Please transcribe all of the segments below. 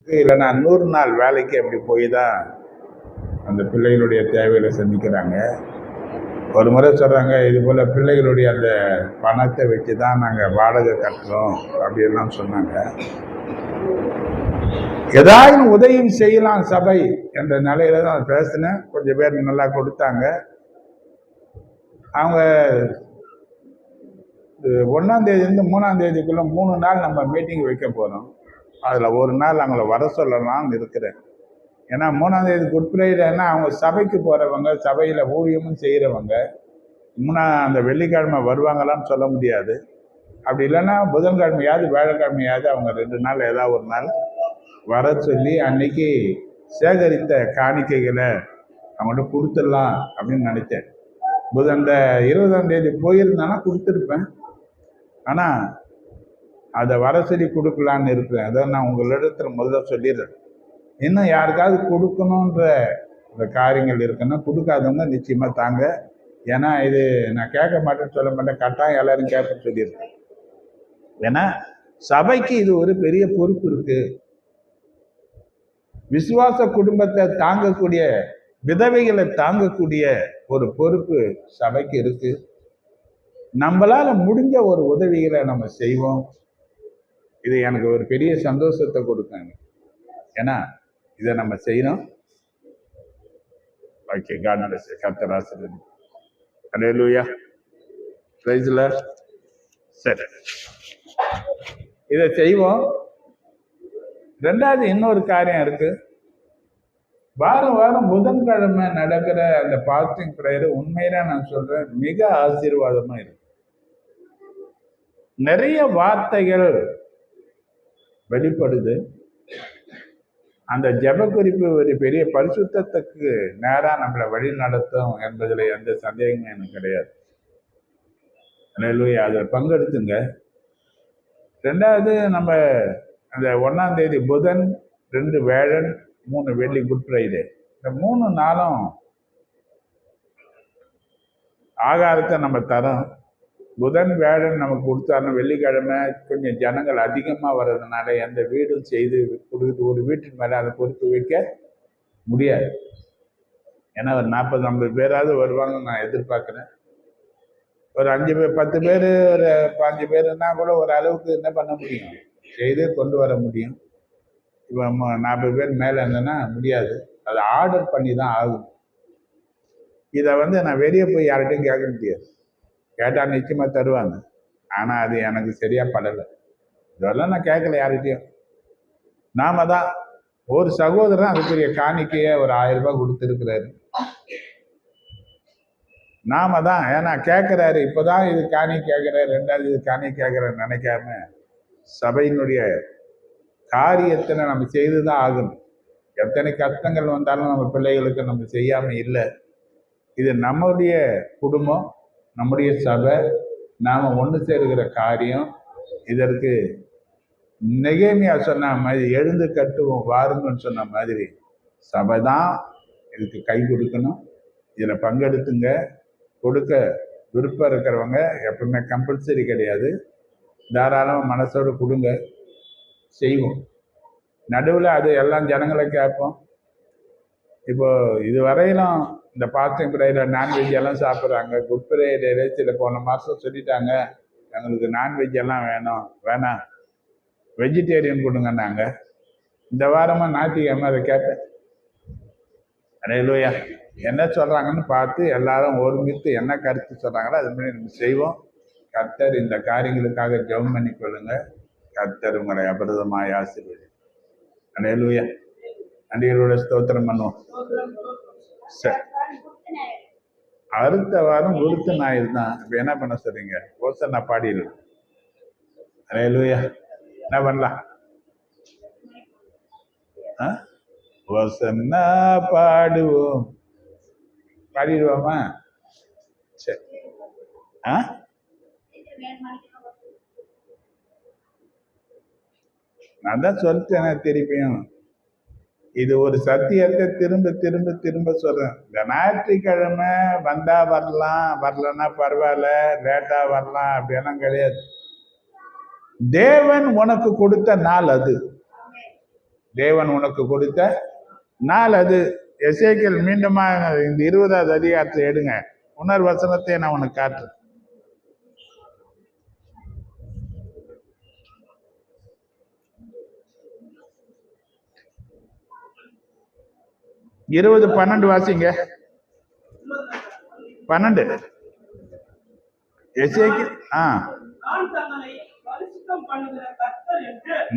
இல்லைன்னா 100 நாள் வேலைக்கு அப்படி போய் தான் அந்த பிள்ளைகளுடைய தேவைகளை சந்திக்கிறாங்க. ஒரு முறை சொல்கிறாங்க, இது போல் பிள்ளைகளுடைய அந்த பணத்தை வச்சு தான் நாங்கள் வாடகை கட்டுறோம் அப்படின்லாம் சொன்னாங்க. ஏதாவது உதவி செய்யலாம் சபை என்ற நிலையில தான் பேசினேன். கொஞ்சம் பேர் நல்லா கொடுத்தாங்க. அவங்க 1ஆம் தேதியிலிருந்து 3ஆம் தேதிக்குள்ள 3 நாள் நம்ம மீட்டிங் வைக்க போகிறோம். அதில் ஒரு நாள் அவங்கள வர சொல்லலாம்னு இருக்கிறேன். ஏன்னா 3ஆம் தேதி குட் ஃப்ரைடேன்னா அவங்க சபைக்கு போகிறவங்க, சபையில் ஊழியமும் செய்கிறவங்க அந்த வெள்ளிக்கிழமை வருவாங்களான்னு சொல்ல முடியாது. அப்படி இல்லைன்னா புதன்கிழமையாவது வியாழக்கிழமையாவது அவங்க 2 நாள் ஏதாவது ஒரு நாள் வர சொல்லி அன்னைக்கு சேகரித்த காணிக்கைகளை அவங்கள்ட்ட கொடுத்துடலாம் அப்படின்னு நினைச்சேன். அந்த 20ஆம் தேதி போயிருந்தானா கொடுத்துருப்பேன். ஆனால் அதை வர சொல்லி கொடுக்கலான்னு இருக்கிறேன். அதை நான் உங்களிடத்துல முதல்ல சொல்லிடுறேன். இன்னும் யாருக்காவது கொடுக்கணுன்ற இந்த காரியங்கள் இருக்குன்னா கொடுக்காதவங்க நிச்சயமா தாங்க. ஏன்னா இது நான் கேட்க மாட்டேன்னு சொல்ல மாட்டேன், கட்டாயம் எல்லாரும் கேட்பேன்னு சொல்லியிருக்கேன். ஏன்னா சபைக்கு இது ஒரு பெரிய பொறுப்பு இருக்கு. விசுவாச குடும்பத்தை தாங்கக்கூடிய, விதவைகளை தாங்கக்கூடிய ஒரு பொறுப்பு சபைக்கு இருக்கு. நம்மளால முடிஞ்ச ஒரு உதவிகளை நம்ம செய்வோம். இது எனக்கு ஒரு பெரிய சந்தோஷத்தை கொடுக்காங்க. ஏன்னா இதை நம்ம செய்யணும். ஓகே, கர்த்தர் ஆசீர்வதி. அல்லேலூயா, பிரைஸ் தி லார்ட். சரி, இதை செய்வோம். ரெண்டாவது இன்னொரு காரியம் இருக்கு. வாரம் வாரம் புதன்கிழமை நடக்கிற அந்த பாஸ்டிங் பிரேயர் உண்மையில நான் சொல்றேன், மிக ஆசீர்வாதமா இருக்கு. நிறைய வார்த்தைகள் வெளிப்படுது. அந்த ஜெப குறிப்பு ஒரு பெரிய பரிசுத்தத்துக்கு நேராக நம்மளை வழி நடத்தும் என்பதில் எந்த சந்தேகமும் எனக்கு கிடையாது. அல்லேலூயா, அதில் பங்கெடுத்துங்க. ரெண்டாவது, நம்ம அந்த 1ஆம் தேதி புதன், 2 வியாழன், 3 வெள்ளி குட் ஃப்ரைடே, இந்த 3 நாளும் ஆகாரத்தை நம்ம தரோம். புதன் வியாழன் நமக்கு கொடுத்தாலும் வெள்ளிக்கிழமை கொஞ்சம் ஜனங்கள் அதிகமாக வர்றதுனால எந்த வீடும் செய்து கொடுக்குது ஒரு வீட்டின் மேலே அதை பொறுப்பு வைக்க முடியாது. ஏன்னா ஒரு 40-50 பேராவது வருவாங்க நான் எதிர்பார்க்குறேன். ஒரு 5 பேர் 10 பேர் ஒரு 5 பேருன்னா கூட ஒரு அளவுக்கு என்ன பண்ண முடியும், செய்து கொண்டு வர முடியும். இப்போ 40 பேர் மேலே இருந்தேன்னா முடியாது. அதை ஆர்டர் பண்ணி தான் ஆகும். இதை நான் வெளியே போய் யார்கிட்டையும் கேட்க முடியாது. கேட்டால் நிச்சயமாக தருவாங்க. ஆனால் அது எனக்கு சரியா படலை. இதெல்லாம் நான் கேட்கல யார்கிட்டையும். நாம தான் ஒரு சகோதரன் அதுக்குரிய காணிக்கையை ஒரு 1000 ரூபாய் கொடுத்துருக்கிறாரு. நாம தான் ஏன்னா கேட்குறாரு, இப்போதான் இது காணி கேட்குறாரு, ரெண்டாவது இது காணி கேட்குறாரு நினைக்காம சபையினுடைய காரியத்தை நம்ம செய்துதான் ஆகணும். எத்தனை கஷ்டங்கள் வந்தாலும் நம்ம பிள்ளைகளுக்கு நம்ம செய்யாம இல்லை. இது நம்முடைய குடும்பம், நம்முடைய சபை, நாம ஒன்று சேருகிற காரியம். இதற்கு நெகேமியா சொன்ன மாதிரி எழுந்து கட்டுவோம் வாருங்கன்னு சொன்ன மாதிரி சபை தான் இதுக்கு கை கொடுக்கணும். இதில் பங்கெடுத்துங்க. கொடுக்க விருப்பம் இருக்கிறவங்க எப்பவுமே கம்பல்சரி கிடையாது, தாராளமாக மனசோடு கொடுங்க, செய்வோம். நடுவில் அது எல்லாம் ஜனங்களை கேட்போம். இப்போ இது வரையிலும் இந்த பாஸ்டிங் பிரேயரில் நான்வெஜ் எல்லாம் சாப்பிட்றாங்க. குட் ஃப்ரைடே சில போன மாதம் சொல்லிட்டாங்க, எங்களுக்கு நான்வெஜ் எல்லாம் வேணாம் வெஜிடேரியன் கொடுங்கன்னாங்க. இந்த வாரமாக ஞாயிற்றுக்கிழமை அதை கேட்பேன். அல்லேலூயா, என்ன சொல்கிறாங்கன்னு பார்த்து எல்லாரும் ஒருமித்து என்ன கருத்து சொல்கிறாங்களோ அது மாதிரி நம்ம செய்வோம். கர்த்தர் இந்த காரியங்களுக்காக ஜெபம் பண்ணி கொள்ளுங்க. கர்த்தர் உங்களை அபரிதமாய் ஆசீர்வதி. அல்லேலூயா, நன்றிகளோட ஸ்தோத்திரம் பண்ணுவோம். சரி, அடுத்த வாரம் குருத்து ஞாயிறு தான். இப்போ என்ன பண்ண சொல்றீங்க? ஓசன்னா பாடிடலாம். அல்லேலூயா, என்ன பண்ணலாம்? ஓசன்னா பாடுவோம், பாடிடுவோமா? சரி, நான் தான் சொல்லிட்டேன். திருப்பியும் இது ஒரு சத்தியத்தை திரும்ப திரும்ப திரும்ப சொல்றேன். இந்த ஞாயிற்றுக்கிழமை வந்தா வரலாம், வரலன்னா பரவாயில்ல, லேட்டா வரலாம் அப்படியெல்லாம் கிடையாது. தேவன் உனக்கு கொடுத்த நாள் அது. தேவன் உனக்கு கொடுத்த நாள் அது. எசேக்கியேல் மீண்டுமா இந்த 20வது அதிகாரத்தை எடுங்க, உணர் வசனத்தை நான் உனக்கு காட்டுறேன். 20:12 வாசிங்க. 12 எசேக்கியேல்.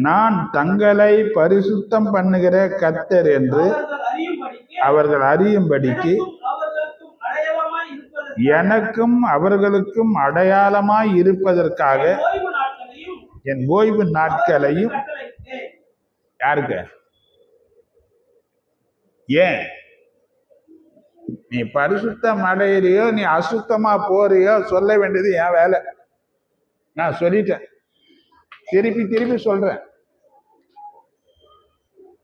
நான் தங்களை பரிசுத்தம் பண்ணுகிற கர்த்தர் என்று அவர்கள் அறியும்படிக்கு எனக்கும் அவர்களுக்கும் அடையாளமாய் இருப்பதற்காக என் ஓய்வு நாட்களையும். யாருக்கு? ஏன் நீ பரிசுத்தம் அடையிறியோ நீ அசுத்தமா போறியோ சொல்ல வேண்டியது என் வேலை. நான் சொல்லிட்டேன், திருப்பி திருப்பி சொல்றேன்.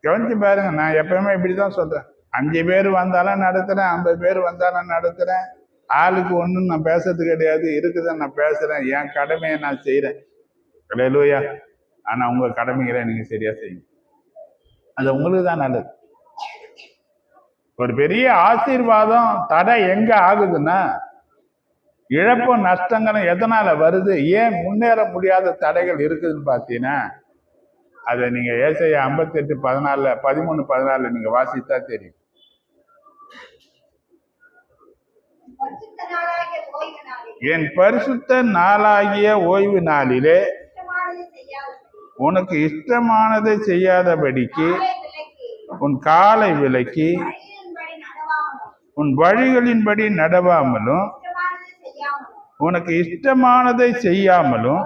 கவனிச்சு பாருங்க, நான் எப்பவுமே இப்படிதான் சொல்றேன். 5 பேர் வந்தாலும் நடத்துறேன், 50 பேர் வந்தாலும் நடத்துறேன். ஆளுக்கு ஒண்ணும் நான் பேசுறது கிடையாது, இருக்குதான் நான் பேசுறேன். என் கடமையை நான் செய்யறேன். அல்லேலூயா. ஆனா உங்க கடமைகளை நீங்க சரியா செய்யுங்க, அது உங்களுக்கு தான் நல்லது. ஒரு பெரிய ஆசீர்வாதம் தடை எங்க ஆகுதுன்னா, இழப்பும் நஷ்டங்களும் எதனால வருது, ஏன் முன்னேற முடியாத தடைகள் இருக்குதுன்னு பார்த்தீங்கன்னா, அதை நீங்க ஏசாயா 58:14 13-14 நீங்க வாசித்தா தெரியும். என் பரிசுத்த நாளாகிய ஓய்வு நாளிலே உனக்கு இஷ்டமானதை செய்யாதபடிக்கு உன் காலை விலக்கி உன் வழிகளின்படி நடவாமலும் உனக்கு இஷ்டமானதை செய்யாமலும்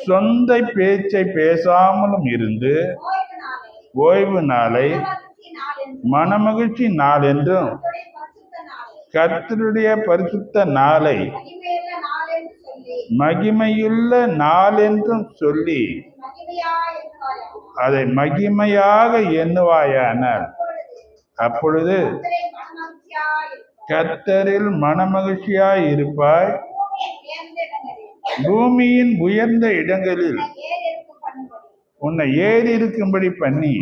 சொந்த பேச்சை பேசாமலும் இருந்து ஓய்வு நாளை மனமகிழ்ச்சி நாள் என்றும் கர்த்தருடைய பரிசுத்த நாளை மகிமையுள்ள நாள் என்றும் சொல்லி அதை மகிமையாக எண்ணுவாயானால் அப்பொழுது கர்த்தரில் மனமகிழ்ச்சியாய் இருப்பாய். பூமியின் உயர்ந்த இடங்களில் உன்னை ஏறி இருக்கும்படி பண்ணி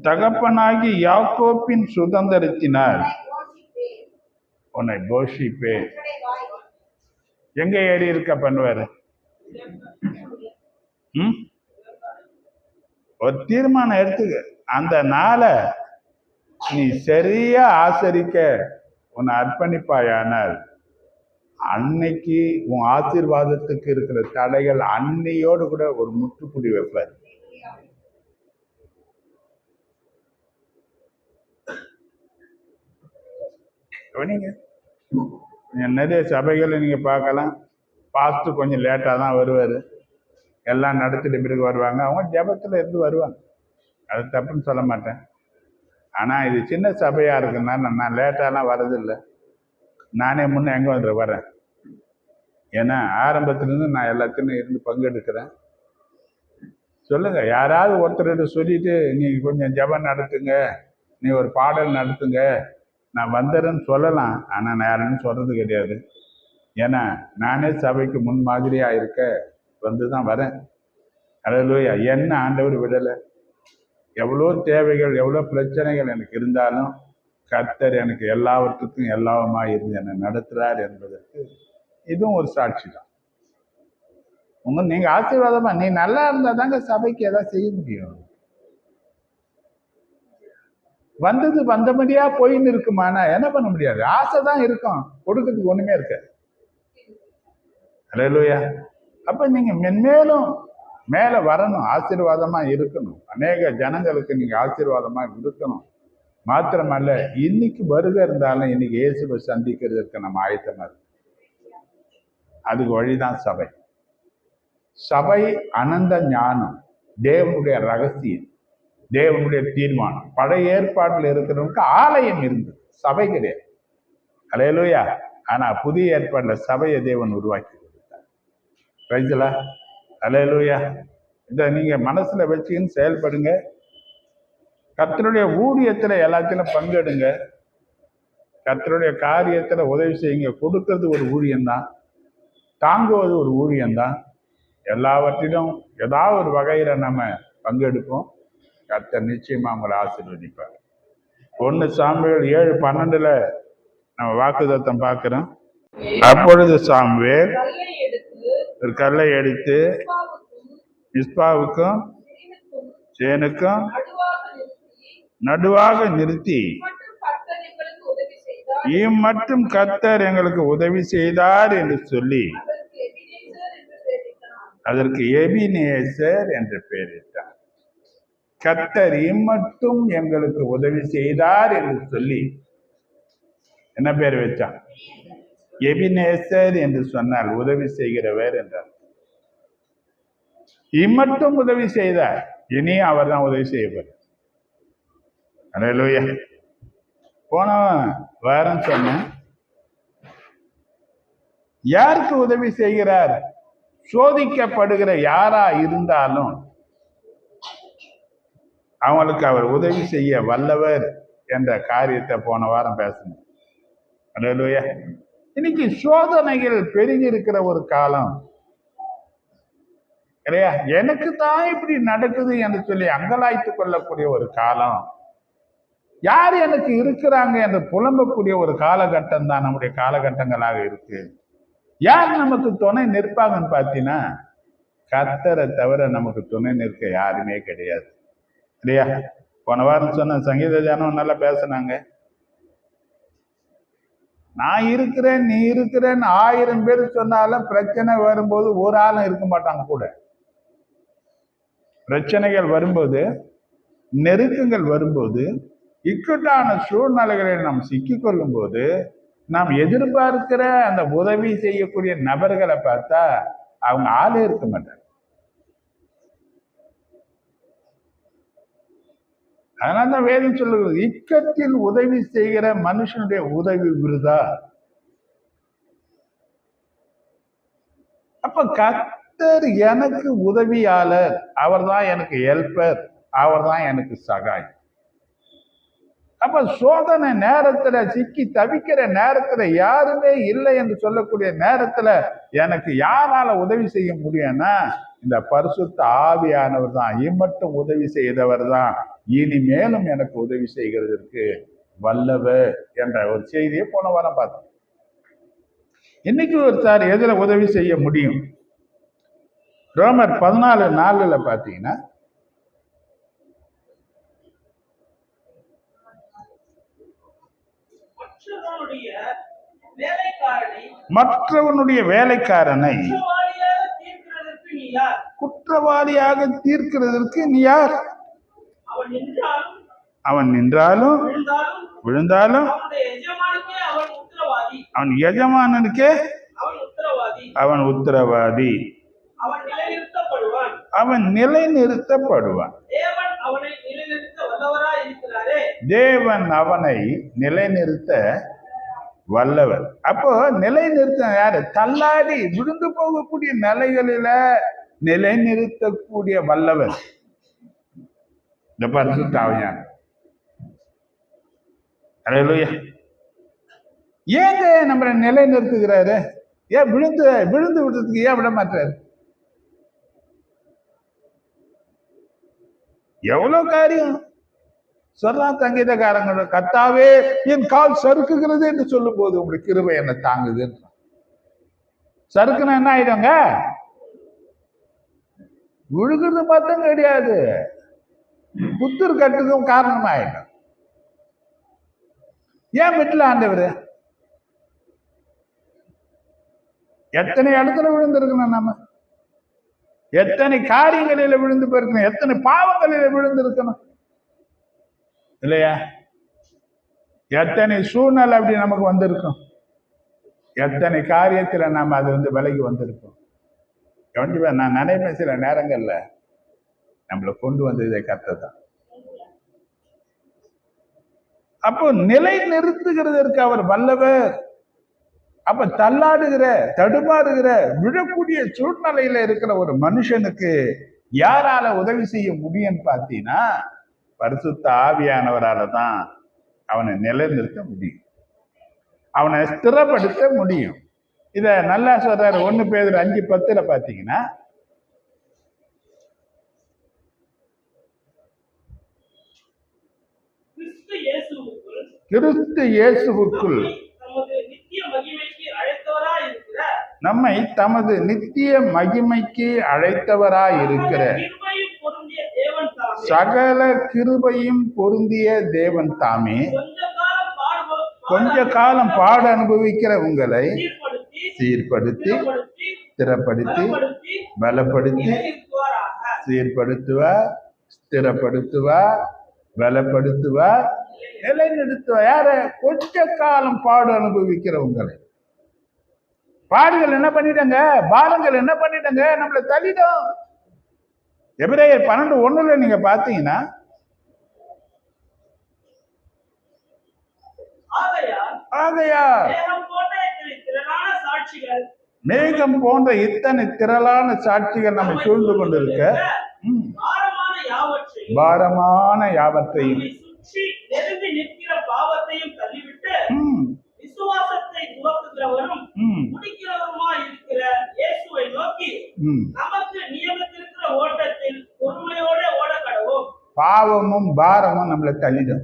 தகப்பனாகி யாக்கோப்பின் சுதந்திரத்தினால் உன்னை போஷிப்பேன். எங்க ஏறி இருக்க பண்ணுவாரு? ஒரு தீர்மானம் எடுத்துக்க. அந்த நாளை நீ சரியா ஆசரிக்க உன்னை அர்ப்பணிப்பாயானால் அன்னைக்கு உன் ஆசீர்வாதத்துக்கு இருக்கிற தடைகள் அன்னையோடு கூட ஒரு முற்றுப்புள்ளி வைப்பார். நிறைய சபைகளை நீங்க பார்க்கலாம், பாஸ்ட் கொஞ்சம் லேட்டா தான் வருவாரு, எல்லாம் நடத்திட்டு பிறகு வருவாங்க. அவங்க ஜபத்துல இருந்து வருவாங்க, அது தப்புன்னு சொல்ல மாட்டேன். ஆனா இது சின்ன சபையா இருக்குன்னா நான் லேட்டாலாம் வர்றதில்லை. நானே முன்ன எங்க வரேன், ஏன்னா ஆரம்பத்திலிருந்து நான் எல்லாத்தையும் இருந்து பங்கெடுக்கிறேன். சொல்லுங்க, யாராவது ஒருத்தர் சொல்லிட்டு நீ கொஞ்சம் ஜபம் நடத்துங்க, நீ ஒரு பாடல் நடத்துங்க, நான் வந்துடுறேன்னு சொல்லலாம். ஆனா நான் யாருன்னு சொல்றது கிடையாது. ஏன்னா நானே சபைக்கு முன் மாதிரியா இருக்க வந்துதான் வரேன். அல்லேலூயா. என்ன ஆண்டவர் விடலை. எவ்வளோ தேவைகள், எவ்வளோ பிரச்சனைகள் எனக்கு இருந்தாலும் கர்த்தர் எனக்கு எல்லாவற்றுக்கும் எல்லாவுமா இருந்து என்னை நடத்துறார் என்பதற்கு இதுவும் ஒரு சாட்சி தான். நீங்க ஆசீர்வாதமா நீ நல்லா இருந்தா தாங்க சபைக்கு ஏதாவது செய்ய முடியும். வந்தது வந்தபடியா போயின்னு இருக்குமானா என்ன பண்ண முடியாது. ஆசை தான் இருக்கும், கொடுக்கறதுக்கு ஒண்ணுமே இருக்க. அல்லேலூயா. அப்ப நீங்க மென்மேலும் மேல வரணும், ஆசீர்வாதமா இருக்கணும், அநேக ஜனங்களுக்கு நீங்க ஆசீர்வாதமா இருக்கணும். மாத்திரமல்ல, இன்னைக்கு வருகை இருந்தாலும் இன்னைக்கு இயேசுவை சந்திக்கிறதுக்கு நம்ம ஆயத்தமா இருக்கு. அதுக்கு வழிதான் சபை. சபை அனந்த ஞானம், தேவனுடைய ரகசியம், தேவனுடைய தீர்மானம். பழைய ஏற்பாட்டில் இருக்கிறவங்களுக்கு ஆலயம் இருந்தது, சபை கிடையாது. அல்லேலூயா. ஆனா புதிய ஏற்பாட்டுல சபையை தேவன் உருவாக்கி கொடுத்தார். அல்லேலூயா. இதை நீங்க மனசுல வச்சுக்கின்னு செயல்படுங்க. கர்த்தருடைய ஊழியத்துல எல்லாத்திலும் பங்கெடுங்க. கர்த்தருடைய காரியத்துல உதவி செய்யுங்க. கொடுக்கறது ஒரு ஊழியம்தான், தாங்குவது ஒரு ஊழியம்தான். எல்லாவற்றிலும் ஏதாவது ஒரு வகையில நம்ம பங்கெடுப்போம். கர்த்தர் நிச்சயமா அவங்களை ஆசீர்வதிப்பார். 1 சாமுவேல் 7:12 நம்ம வாக்குத்தத்தம் பார்க்கிறோம். அப்பொழுது சாமுவேல் ஒரு கல்லை எடுத்து மிஸ்பாவுக்கும் சேனுக்கும் நடுவாக நிறுத்தி, இம்மட்டும் கர்த்தர் எங்களுக்கு உதவி செய்தார் என்று சொல்லி அதற்கு எபினேசர் என்று பெயரிட்டார். கர்த்தர் இம்மட்டும் எங்களுக்கு உதவி செய்தார் என்று சொல்லி என்ன பேர் வச்சான்? எபினேசர் என்று சொன்னால் உதவி செய்கிறவர் என்றார். இம்மட்டும் உதவி செய்தார், இனி அவர் தான் உதவி செய்வார். அல்லேலூயா. போன வாரம் சொன்னேன், யாருக்கு உதவி செய்கிறார்? சோதிக்கப்படுகிற யாரா இருந்தாலும் அவங்களுக்கு அவர் உதவி செய்ய வல்லவர் என்ற காரியத்தை போன வாரம் பேசணும். அல்லேலூயா. இன்னைக்கு சோதனைகள் பெருகி இருக்கிற ஒரு காலம் இல்லையா? எனக்கு தான் இப்படி நடக்குது என்று சொல்லி அங்கலாய்த்துக் கொள்ளக்கூடிய ஒரு காலம். யார் எனக்கு இருக்கிறாங்க என்று புலம்பக்கூடிய ஒரு காலகட்டம் தான் நம்முடைய காலகட்டங்களாக இருக்கு. யார் நமக்கு துணை நிற்பாங்கன்னு பார்த்தீங்கன்னா, கர்த்தரை தவிர நமக்கு துணை நிற்க யாருமே கிடையாது இல்லையா? போன வாரம் சொன்ன சங்கீத ஜானம் நல்லா பேசினாங்க. நான் இருக்கிறேன், நீ இருக்கிறேன்னு 1000 பேர் சொன்னாலும் பிரச்சனை வரும்போது ஒரு ஆளும் இருக்க மாட்டாங்க கூட. பிரச்சனைகள் வரும்போது, நெருக்கங்கள் வரும்போது, இக்கட்டான சூழ்நிலைகளில் நாம் சிக்கிக்கொள்ளும் போது, நாம் எதிர்பார்க்கிற அந்த உதவி செய்யக்கூடிய நபர்களை பார்த்தா அவங்க ஆளே இருக்க மாட்டாங்க. அதனால்தான் வேதம் சொல்லுகிறது, இக்கத்தில் உதவி செய்கிற மனுஷனுடைய உதவி விருதா. அப்ப கர்த்தர் எனக்கு உதவியாளர், அவர் தான் எனக்கு ஹெல்பர், அவர் தான் எனக்கு சகாய். அப்ப சோதனை நேரத்துல சிக்கி தவிக்கிற நேரத்துல யாருமே இல்லை என்று சொல்லக்கூடிய நேரத்துல எனக்கு யாரால உதவி செய்ய முடியும்னா இந்த பரிசுத்த ஆவியானவர் தான். இம்மட்டும் உதவி செய்தவர் தான் இனிமேலும் எனக்கு உதவி செய்கிறதற்கு வல்லவர் என்ற ஒரு செய்தியை போன வாரம் பார்த்தோம். இன்னைக்கு ஒருத்தர் எதுல உதவி செய்ய முடியும்? ரோமர் 14:4 பார்த்தீங்கன்னா, மற்றவனுடைய வேலைக்காரனை குற்றவாளியாக தீர்க்கிறதற்கு நீ யார்? அவன் நின்றாலும் விழுந்தாலும் அவன் எஜமானனுக்கே அவன் உத்தரவாதி. அவன் நிலைநிறுத்தப்படுவான். தேவன் அவனை நிலைநிறுத்த வல்லவர். அப்போ நிலைநிறுத்த யாரு? தள்ளாடி விழுந்து போகக்கூடிய நிலைகளில நிலைநிறுத்தக்கூடிய வல்லவர் இந்த பரிசுத்த ஆவியானவர். அல்லேலூயா. ஏங்க நம்மளை நிலைநிறுத்துகிறாரு? ஏன் விழுந்து விடுறதுக்கு ஏன் விட மாட்டாரு? எவ்வளவு காரியம் சொல்றான் சங்கீதக்காரங்களோட. கர்த்தாவே என் கால் சறுக்குகிறது என்று சொல்லும் போது உங்களுக்கு கிருபை என்ன தாங்குது. சறுக்குனா என்ன ஆயிடுங்க? விழுகிறது மட்டும் கிடையாது, புத்தர் கட்டுக்கும் காரணமாயிடும். ஏன் விட்டுல ஆண்டவர்? எத்தனை இடத்துல விழுந்திருக்கணும், நம்ம எத்தனை காரியங்களில விழுந்து போயிருக்கணும், எத்தனை பாவங்களில விழுந்து இருக்கணும் இல்லையா? எத்தனை சூழ்நிலை அப்படி நமக்கு வந்திருக்கும், எத்தனை காரியத்துல நாம அது விலகி வந்திருக்கோம். கண்டிப்பா நான் நினைப்பேன், சில நேரங்கள்ல நம்மளை கொண்டு வந்ததே கர்த்தர் தான். அப்போ நிலை நிறுத்துகிறதற்கு அவர் வல்லவர். அப்ப தள்ளாடுகிற தடுமாறுகிற விழக்கூடிய சூழ்நிலையில இருக்கிற ஒரு மனுஷனுக்கு யாரால உதவி செய்ய முடியும்னு பார்த்தீங்கன்னா, பரிசுத்த ஆவியானவரால தான் அவனை நிலைநிறுத்த முடியும், அவனை ஸ்திரப்படுத்த முடியும். இத நல்லா சொல்றாரு 1 பேதுரு 5:10 பார்த்தீங்கன்னா, கிறிஸ்து இயேசுவுக்குள் நம்மை தமது நித்திய மகிமைக்கு அழைத்தவராய் இருக்கிற சகல கிருபையும் பொருந்திய தேவன் தாமே கொஞ்ச காலம் பாட அனுபவிக்கிற உங்களை சீர்படுத்தி ஸ்திரப்படுத்தி பலப்படுத்தி சீர்படுத்துவார், ஸ்திரப்படுத்துவார், பலப்படுத்துவார், நிலைநிறுத்துவார். யார? கொஞ்ச காலம் பாடு அனுபவிக்கிற உங்களை. பாடுகள் என்ன பண்ணிட்டங்க, பாரங்கள் என்ன பண்ணிட்டங்க, நம்மளை தள்ளிடும். எபிரேயர் 12:1 நீங்க பாத்தீங்கன்னா, ஆகையால் மேகம் போன்ற இத்தனை திரளான சாட்சிகள் நம்மை சூழ்ந்து கொண்டிருக்க பாரமான யாவற்றையும் பாவமும் பாரமும் நம்மளை தள்ளிடும்.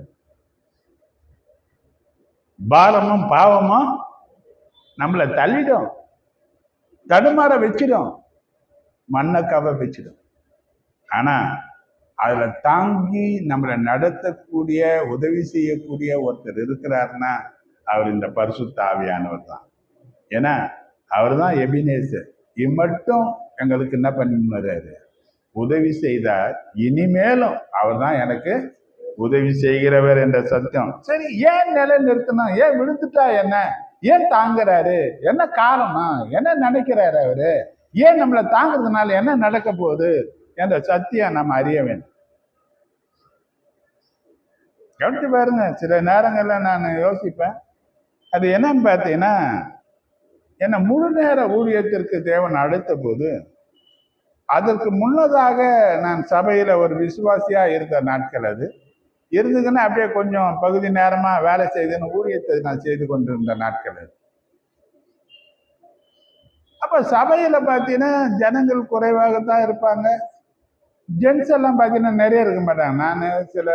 பாரமும் பாவமும் நம்மளை தள்ளிடும், தடுமாற வச்சிடும், மண்ணை கவ வச்சிடும். ஆனா அதுல தாங்கி நம்மளை நடத்தக்கூடிய உதவி செய்யக்கூடிய ஒருத்தர் இருக்கிறாருன்னா அவர் இந்த பரிசுத்த ஆவியானவர் தான். ஏன்னா அவர் தான் எபினேசர். இம்மட்டும் எங்களுக்கு என்ன பண்ணினாரு, உதவி செய்தார். இனிமேலும் அவர் தான் எனக்கு உதவி செய்கிறவர் என்ற சத்தியம். சரி, ஏன் நிலை நிறுத்தணும்? ஏன் விழுந்துட்டா என்ன? ஏன் தாங்குறாரு? என்ன காரணம்? என்ன நினைக்கிறாரு அவரு? ஏன் நம்மளை தாங்குறதுனால என்ன நடக்க போகுது என்ற சத்தியம் நம்ம அறிய வேண்டும். கவனித்து பாருங்க. சில நேரங்கள்ல நான் யோசிப்பேன், அது என்னன்னு பார்த்தீங்கன்னா, என்ன முழு நேர ஊழியத்திற்கு தேவன் அழைத்த போது, அதற்கு முன்னதாக நான் சபையில ஒரு விசுவாசியா இருந்த நாட்கள் அது இருந்துக்குன்னு அப்படியே கொஞ்சம் பகுதி நேரமா வேலை செய்துன்னு ஊழியத்தை நான் செய்து கொண்டிருந்த நாட்கள் அது. அப்ப சபையில பார்த்தீங்கன்னா ஜனங்கள் குறைவாகத்தான் இருப்பாங்க. ஜென்ஸ் எல்லாம் பார்த்தீங்கன்னா நிறைய இருக்க மாட்டாங்க. நான் சில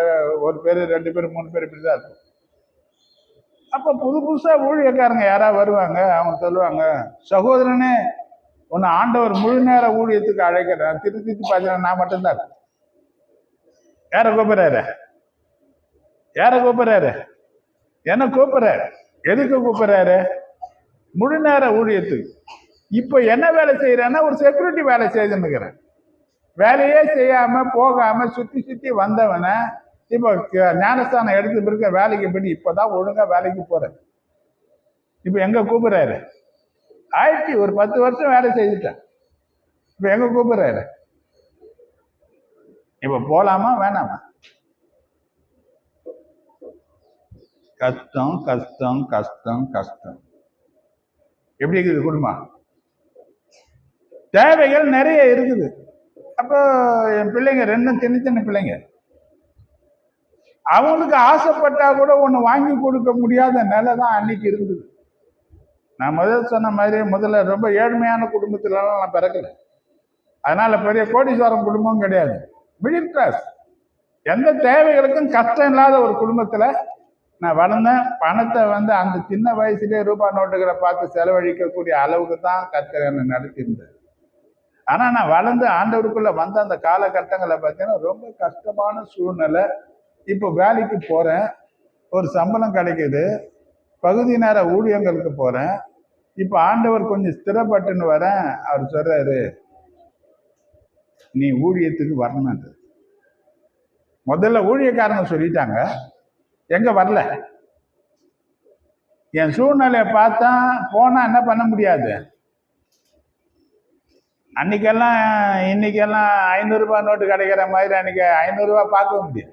ஒரு பேர் 2 பேர் 3 பேர் இப்படிதான் இருக்கும். அப்ப புதுசா ஊழியக்காரங்க யாராவது வருவாங்க. அவங்க சொல்லுவாங்க, சகோதரனே உன்னை ஆண்டவர் முழு நேர ஊழியத்துக்கு அழைக்கிறேன். திருத்தி பார்த்தீங்கன்னா நான் மட்டும்தான் இருக்கேன். யாரை கூப்பிடுறாரு? யாரை கூப்பிடுறாரு? என்ன கூப்பிடுறாரு? எதுக்கு கூப்பிடுறாரு? முழு நேர ஊழியத்துக்கு. இப்ப என்ன வேலை செய்யறேன்னா ஒரு செக்யூரிட்டி வேலை செய்துன்னுக்கிறேன். வேலையே செய்யாம போகாம சுத்தி சுத்தி வந்தவனை இப்போ ஞானஸ்தானம் எடுத்து பிறகு வேலைக்கு போய் இப்பதான் ஒழுங்கா வேலைக்கு போறேன். இப்ப எங்க கூப்பிடுறாரு? ஆயிடுச்சு, ஒரு 10 வருஷம் வேலை செய்துட்டேன். இப்ப எங்க கூப்பிடுறாரு? இப்ப போலாமா வேணாமா? கஷ்டம் கஷ்டம் கஷ்டம் கஷ்டம். எப்படி இருக்குது குடும்பம்? தேவைகள் நிறைய இருக்குது. அப்போ என் பிள்ளைங்க 2 சின்ன சின்ன பிள்ளைங்க, அவங்களுக்கு ஆசைப்பட்டா கூட ஒன்று வாங்கி கொடுக்க முடியாத நிலை தான் அன்னைக்கு இருந்தது. நான் முதல் சொன்ன மாதிரி முதல்ல ரொம்ப ஏழ்மையான குடும்பத்துலலாம் நான் பிறக்கல. அதனால பெரிய கோடீஸ்வரம் குடும்பம் கிடையாது, மிடில் கிளாஸ். எந்த தேவைகளுக்கும் கஷ்டம் இல்லாத ஒரு குடும்பத்துல நான் வளர்ந்தேன். பணத்தை அந்த சின்ன வயசுலேயே ரூபாய் நோட்டுகளை பார்த்து செலவழிக்கக்கூடிய அளவுக்கு தான் கர்த்தர் என்னை நடத்தியிருந்தார். ஆனால் நான் வளர்ந்து ஆண்டவருக்குள்ள வந்த அந்த காலகட்டங்களை பார்த்தீங்கன்னா ரொம்ப கஷ்டமான சூழ்நிலை. இப்போ வேலைக்கு போகிறேன், ஒரு சம்பளம் கிடைக்குது, பகுதி நேர ஊழியங்களுக்கு போகிறேன். இப்போ ஆண்டவர் கொஞ்சம் ஸ்திரப்பட்டுன்னு வரேன். அவர் சொல்றாரு, நீ ஊழியத்துக்கு வரணும். முதல்ல ஊழியக்காரங்க சொல்லிட்டாங்க, எங்க வரல. என் சூழ்நிலையை பார்த்தா போனா என்ன பண்ண முடியாது. அன்னைக்கெல்லாம் இன்னைக்கெல்லாம் 500 ரூபாய் நோட்டு கிடைக்கிற மாதிரி அன்னைக்கு 500 ரூபாய் பார்க்க முடியும்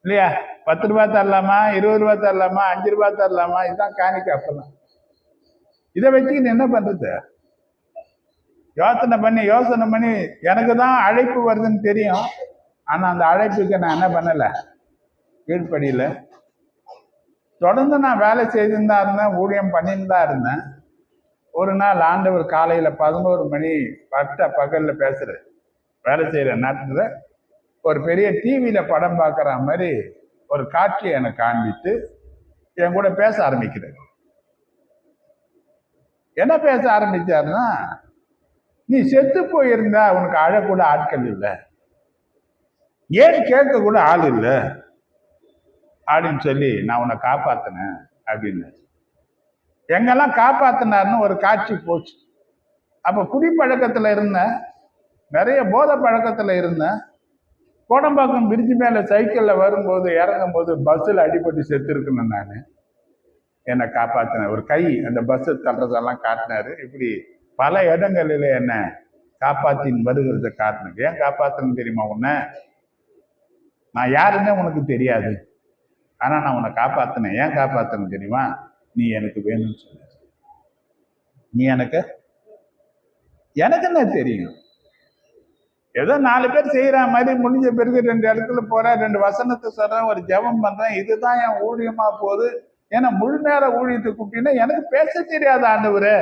இல்லையா? 10 ரூபாய் தரலாமா, 20 ரூபாய் தரலாமா, 5 ரூபாய் தரலாமா, இதுதான் காணிக்கை. அப்பெல்லாம் இதை வச்சுக்கிட்டு என்ன பண்றது? யோசனை பண்ணி எனக்கு தான் அழைப்பு வருதுன்னு தெரியும். ஆனா அந்த அழைப்புக்கு நான் என்ன பண்ணல, கீழ்ப்படியில. தொடர்ந்து நான் வேலை செய்துன்னு தான் இருந்தேன், ஊழியம் பண்ணின்னு தான் இருந்தேன். ஒரு நாள் ஆண்டவர் காலையில 11 மணி பகல்ல பேசுறேன். வேலை செய்யற நேரத்துல ஒரு பெரிய டிவியில படம் பார்க்குற மாதிரி ஒரு காட்சியை எனக்கு காண்பித்து என் கூட பேச ஆரம்பிக்கிறார். என்ன பேச ஆரம்பிச்சாருன்னா, நீ செத்து போயிருந்தா உனக்கு அழக்கூட ஆட்கள் இல்லை, ஏன் கேட்க கூட ஆள் இல்லை அப்படின்னு சொல்லி நான் உன்னை காப்பாத்தினேன் அப்படின்னு. எங்கெல்லாம் காப்பாத்தினாருன்னு ஒரு காட்சி போச்சு. அப்ப குடிப்பழக்கத்துல இருந்தேன், நிறைய போதை பழக்கத்துல இருந்தேன். கோடம்பாக்கம் பிரிட்ஜ் மேல சைக்கிள்ல வரும்போது இறங்கும் போது பஸ்ஸில் அடிபட்டு செத்து இருக்கணும். நான் என்னை காப்பாத்தினேன். ஒரு கை அந்த பஸ் தள்ளுறதெல்லாம் காட்டினாரு. இப்படி பல இடங்களில் என்ன காப்பாத்தின் வருகிறத காட்டினது. ஏன் காப்பாத்தணும் தெரியுமா? உன்னை நான் யாருன்னே உனக்கு தெரியாது, ஆனா நான் உன்னை காப்பாத்தினேன். ஏன் காப்பாத்தணும் தெரியுமா? நீ எனக்கு வேணும்னு சொன்ன. நீ எனக்கு என்ன தெரியும், ஏதோ 4 பேர் செய்யற மாதிரி முடிஞ்ச பிறகு 2 இடத்துல போறேன், 2 வசனத்தை சொல்றேன், ஒரு ஜெபம் பண்றேன், இதுதான் என் ஊழியமா போகுது. ஏன்னா முழு நேர ஊழியத்தை கூப்பிட்டீங்கன்னா எனக்கு பேச தெரியாது ஆண்டவரு,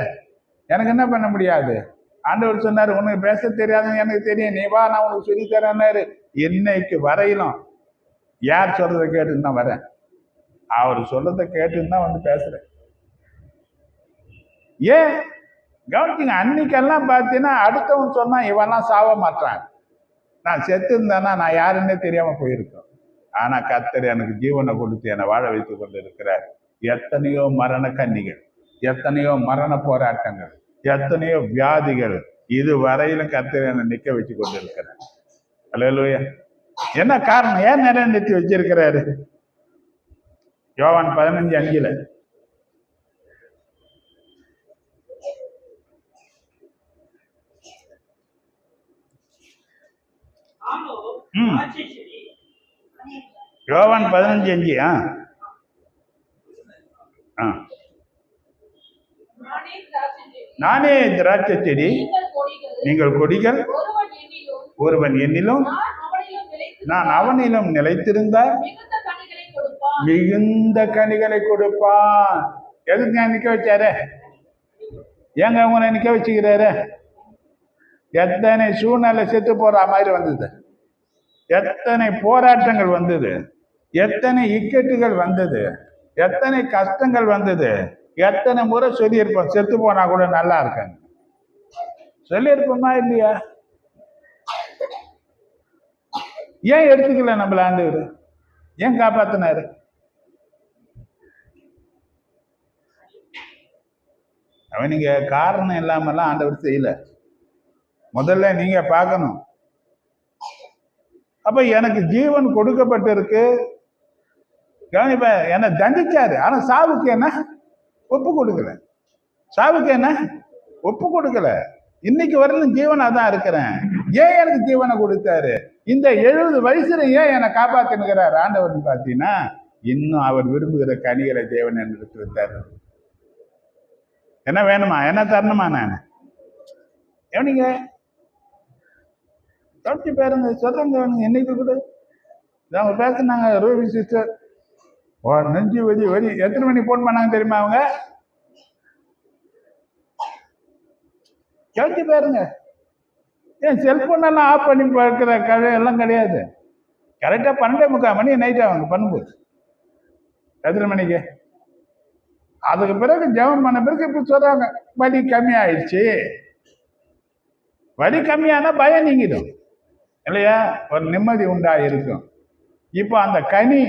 எனக்கு என்ன பண்ண முடியாது. ஆண்டவர் சொன்னாரு, உனக்கு பேச தெரியாதுன்னு எனக்கு தெரியும், நீ வா நான் உனக்கு சொல்லி தரேன்னாரு. இன்னைக்கு வரையிலும் யார் சொல்றதை கேட்டுன்னு தான் வரேன், அவர் சொல்றதை கேட்டுன்னு தான் வந்து பேசுறேன். ஏன் கவனிச்சுங்க, அன்னைக்கெல்லாம் பார்த்தீங்கன்னா அடுத்தவன் சொன்னா இவெல்லாம் சாவ மாட்டான், நான் செத்து இருந்தேன்னா நான் யாருன்னே தெரியாம போயிருக்கேன். ஆனா கர்த்தர் எனக்கு ஜீவனை கொடுத்து என்னை வாழ வைத்து கொண்டு இருக்கிறார். எத்தனையோ மரண கன்னிகள், எத்தனையோ மரண போராட்டங்கள், எத்தனையோ வியாதிகள், இது வரையிலும் கர்த்தர் என்னை நிக்க வச்சு கொண்டு இருக்கிறார். அல்லேலூயா. என்ன காரணம்? ஏன் நிலைநிறுத்தி வச்சிருக்கிறாரு? யோவான் 15:5 யோவான் 15:5 நானே திராட்சை செடி, நீங்கள் கொடிகள். ஒருவன் என்னிலும் நான் அவனிலும் நிலைத்திருந்தால் மிகுந்த கனிகளை கொடுப்பான். எதுக்கு நிக்க வச்சாரு? ஏங்க உங்களை நிக்க வச்சுக்கிறாரு? எத்தனை சூழ்நிலை செத்து போற மாதிரி வந்தது, எத்தனை போராட்டங்கள் வந்தது, எத்தனை இக்கட்டுகள் வந்தது, எத்தனை கஷ்டங்கள் வந்தது. எத்தனை முறை சொல்லியிருப்போம், செத்து போனா கூட நல்லா இருக்காங்க, சொல்லியிருப்போமா இல்லையா? ஏன் எடுத்துக்கல நம்மள ஆண்டவர்? ஏன் காப்பாத்தினாரு? அவன் நீங்க காரணம் இல்லாமலாம் ஆண்டவர் செய்யல. முதல்ல நீங்க பார்க்கணும். அப்ப எனக்கு ஜீவன் கொடுக்கப்பட்டிருக்கு, கவனிப்ப, என்னை தண்டிச்சாரு. ஆனா சாவுக்கு என்ன ஒப்பு கொடுக்கல, சாவுக்கு என்ன ஒப்பு கொடுக்கல. இன்னைக்கு வரலும் ஜீவனா தான் இருக்கிறேன். ஏன் எனக்கு ஜீவனை கொடுத்தாரு? இந்த 70 வயசுல ஏன் என்னை காப்பாத்தினுக்கிறார் ஆண்டவர் பார்த்தீங்கன்னா, இன்னும் அவர் விரும்புகிற கனிகளை தேவன் எடுத்து வைத்தாரு. என்ன வேணுமா, என்ன தரணுமா? நான் எவனிங்க கவனிச்சு பாருங்க, சொல்றேங்க. என்னைக்கு கூட அவங்க பேசுனாங்க, ரூபி சிஸ்டர் நெஞ்சு வலி வலி. எத்தனை மணி போன் பண்ணாங்க தெரியுமா? அவங்க கவனிச்சு பாருங்க. ஏன் செல்போன் எல்லாம் ஆஃப் பண்ணி பார்க்கிற கதை எல்லாம் கிடையாது. கரெக்டா 12:45 மணி நைட்டு அவங்க பண்ணும்போது. எத்தனை மணிக்கு? அதுக்கு பிறகு ஜெபம் பண்ண பிறகு இப்ப சொல்றாங்க, வலி கம்மி ஆயிடுச்சு. வலி கம்மியானா பயம் நீங்கிடும் இல்லையா? ஒரு நிம்மதி உண்டா இருக்கும். இப்போ அந்த கனி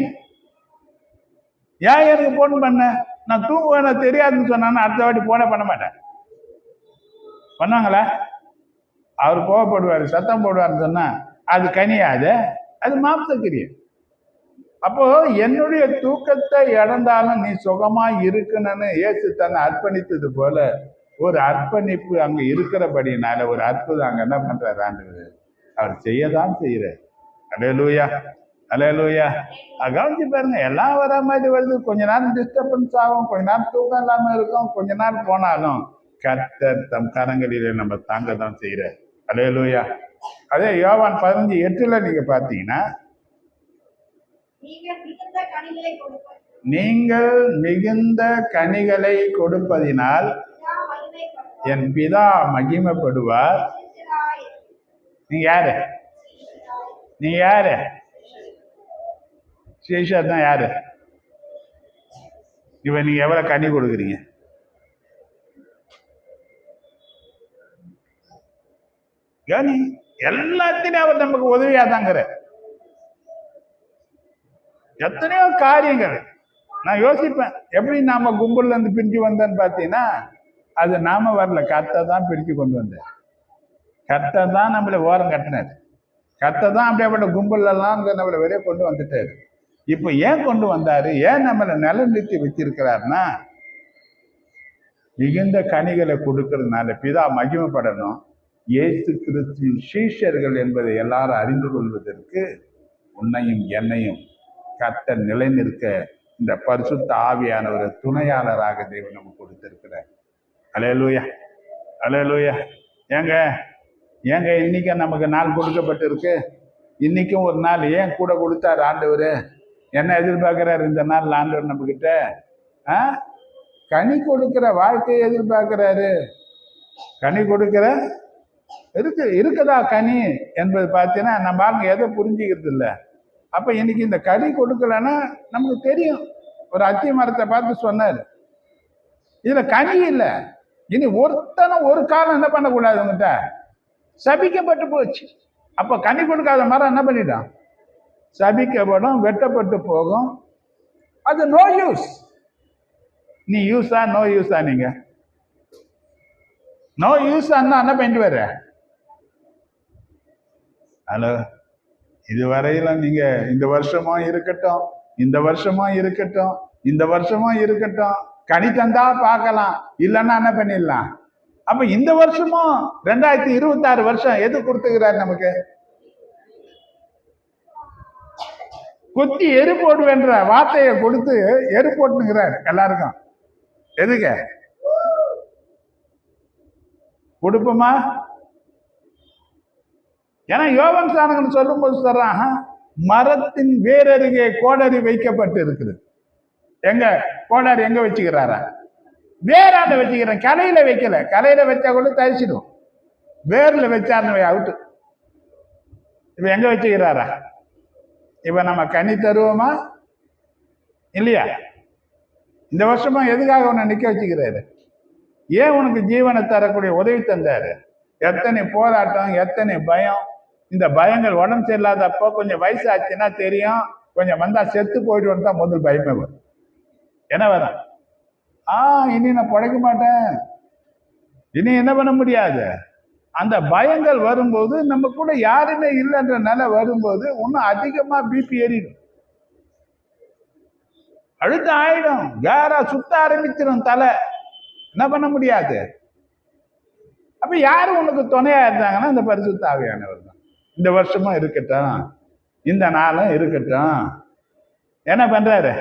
ஏன் எனக்கு போன் பண்ண, நான் தூங்குவேன் தெரியாதுன்னு சொன்னா அடுத்த வாட்டி போனே பண்ண மாட்டேன். பண்ணாங்களா? அவர் கோவப்படுவார், சத்தம் போடுவார்னு சொன்னா அது கனியாது, அது மாம்சக்கிரியம். அப்போ என்னுடைய தூக்கத்தை இழந்தாலும் நீ சுகமா இருக்கணும்னு இயேசு தன்னை அர்ப்பணித்தது போல ஒரு அர்ப்பணிப்பு அங்க இருக்கிறபடினால ஒரு அற்புதம் அங்க என்ன பண்றாரு ஆண்டவர், அவர் செய்யதான் செய்யறாரு. அல்லேலூயா, அல்லேலூயா. கவனிச்சு பாருங்க, எல்லாம் வர மாதிரி வருது. கொஞ்ச நேரம் டிஸ்டர்பன்ஸ் ஆகும், கொஞ்ச நேரம் தூக்கம் இல்லாம இருக்கும், கொஞ்ச நேரம் போனாலும் கர்த்தர் தம் கரங்களிலே நம்ம தாங்க தான் செய்யறாரு. அல்லேலூயா. அதே யோவான் 15:8 நீங்க பாத்தீங்கன்னா, நீங்கள் மிகுந்த கனிகளை கொடுப்பதினால் என் பிதா மகிமைப்படுவார். நீங்க யாரு? நீங்க யாரு? சீஷர் தான் யாரு? இவன் நீங்க எவ்வளவு கனி கொடுக்குறீங்க? கனி எல்லாத்திலையும் அவர் நமக்கு உதவியா தாங்கிற. எத்தனையோ காரியங்கள் நான் யோசிப்பேன், எப்படி நாம கும்பல்ல இருந்து பிரிஞ்சு வந்தேன்னு பாத்தீங்கன்னா, அது நாம வரல, கர்த்தர் தான் பிரிச்சு கொண்டு வந்தார். கர்த்தர் தான் நம்மளை ஓரம் கட்டினார். கர்த்தர் தான் அப்படியேப்பட்ட கும்பல் எல்லாம் நம்மளை வெளியே கொண்டு வந்துட்டாரு. இப்ப ஏன் கொண்டு வந்தாரு, ஏன் நம்மளை நிலைநிறுத்தி வச்சிருக்கிறாருன்னா, மிகுந்த கனிகளை கொடுக்கறதுனால பிதா மகிமைப்படணும். இயேசு கிறிஸ்துவின் சீஷர்கள் என்பதை எல்லாரும் அறிந்து கொள்வதற்கு உன்னையும் என்னையும் கர்த்தர் நிலைநிற்க இந்த பரிசுத்த ஆவியானவரை துணையாளராக தேவன் நமக்கு கொடுத்திருக்கிறார். அல்லேலூயா, அல்லேலூயா. ஏங்க ஏங்க இன்னைக்கு நமக்கு நாள் கொடுக்கப்பட்டிருக்கு. இன்னைக்கும் ஒரு நாள் ஏன் கூட கொடுத்தாரு ஆண்டவர்? என்ன எதிர்பார்க்கிறார் இந்த நாள் ஆண்டவர் நம்ம கிட்ட? கனி கொடுக்கிற வாழ்க்கையை எதிர்பார்க்கிறாரு. கனி கொடுக்கிற இருக்குதா கனி என்பது பார்த்தீங்கன்னா நம்ம ஆளுங்க எதை புரிஞ்சுக்கிறது இல்லை. அப்ப இன்னைக்கு இந்த கனி கொடுக்கலன்னா நமக்கு தெரியும். ஒரு அத்தி மரத்தை பார்த்து சொன்னாரு, இதுல கனி இல்லை. இனி ஒருத்தனும் ஒரு காலம் என்ன பண்ணக்கூடாது, உங்ககிட்ட சபிக்கப்பட்டு போச்சு. அப்ப கனி கொடுக்காத மரம் என்ன பண்ணிட்டான்? சபிக்கப்படும், வெட்டப்பட்டு போகும். அது நோ யூஸ். நீ யூஸா நோ யூஸா? நீங்க நோ யூஸ் என்ன பண்ணிட்டு வர? ஹலோ, இதுவரையில நீங்க இந்த வருஷமும் இருக்கட்டும், இந்த வருஷமும் இருக்கட்டும், இந்த வருஷமும் இருக்கட்டும், கனி தந்தா பார்க்கலாம், இல்லைன்னா என்ன பண்ணிடலாம். அப்ப இந்த வருஷமும் 2026 வருஷம் எது கொடுத்துக்கிறார் நமக்கு? கொத்தி எரு போடுவேன்ற வார்த்தையை கொடுத்து எரு போட்டுங்கிறார் எல்லாருக்கும். எதுக்கு கொடுப்போமா? ஏன்னா யோவான் ஸ்நானகன் சொல்லும் போது சொல்றான், மரத்தின் வேரருகே கோடரி வைக்கப்பட்டு இருக்குது. எங்க கோடாரி எங்க வச்சுக்கிறாரா? வேறாண்ட வச்சுக்கிறேன், கலையில வைக்கல. கலையில வச்சா கூட தரிச்சிடும். வேர்ல வச்சாருன்னு அவுட்டு. இப்ப எங்க வச்சுக்கிறாரா? இப்ப நம்ம கனி தருவோமா இல்லையா? இந்த வருஷமா எதுக்காக உன்னை நிக்க வச்சுக்கிறாரு? ஏன் உனக்கு ஜீவனை தரக்கூடிய உதவி தந்தாரு? எத்தனை போராட்டம், எத்தனை பயம். இந்த பயங்கள் உடம்பு சரியில்லாதப்போ கொஞ்சம் வயசு ஆச்சுன்னா தெரியும், கொஞ்சம் வந்தா செத்து போயிட்டு தான் முதல் பயமே வரும். என்ன வரும்? இனி நான் படைக்க மாட்டேன், இனி என்ன பண்ண முடியாது. அந்த பயங்கள் வரும்போது நம்ம கூட யாருமே இல்லைன்ற நிலை வரும்போது இன்னும் அதிகமா பிபி ஏறிடும், அழுத்தம் ஆயிடும், கேரா சுத்த ஆரம்பிச்சிடும் தலை. என்ன பண்ண முடியாது. அப்ப யாரு உனக்கு துணையா இருந்தாங்கன்னா இந்த பரிசுத்த ஆவியானவர் தான். இந்த வருஷமும் இருக்கட்டும், இந்த நாளும் இருக்கட்டும். என்ன பண்றாரு?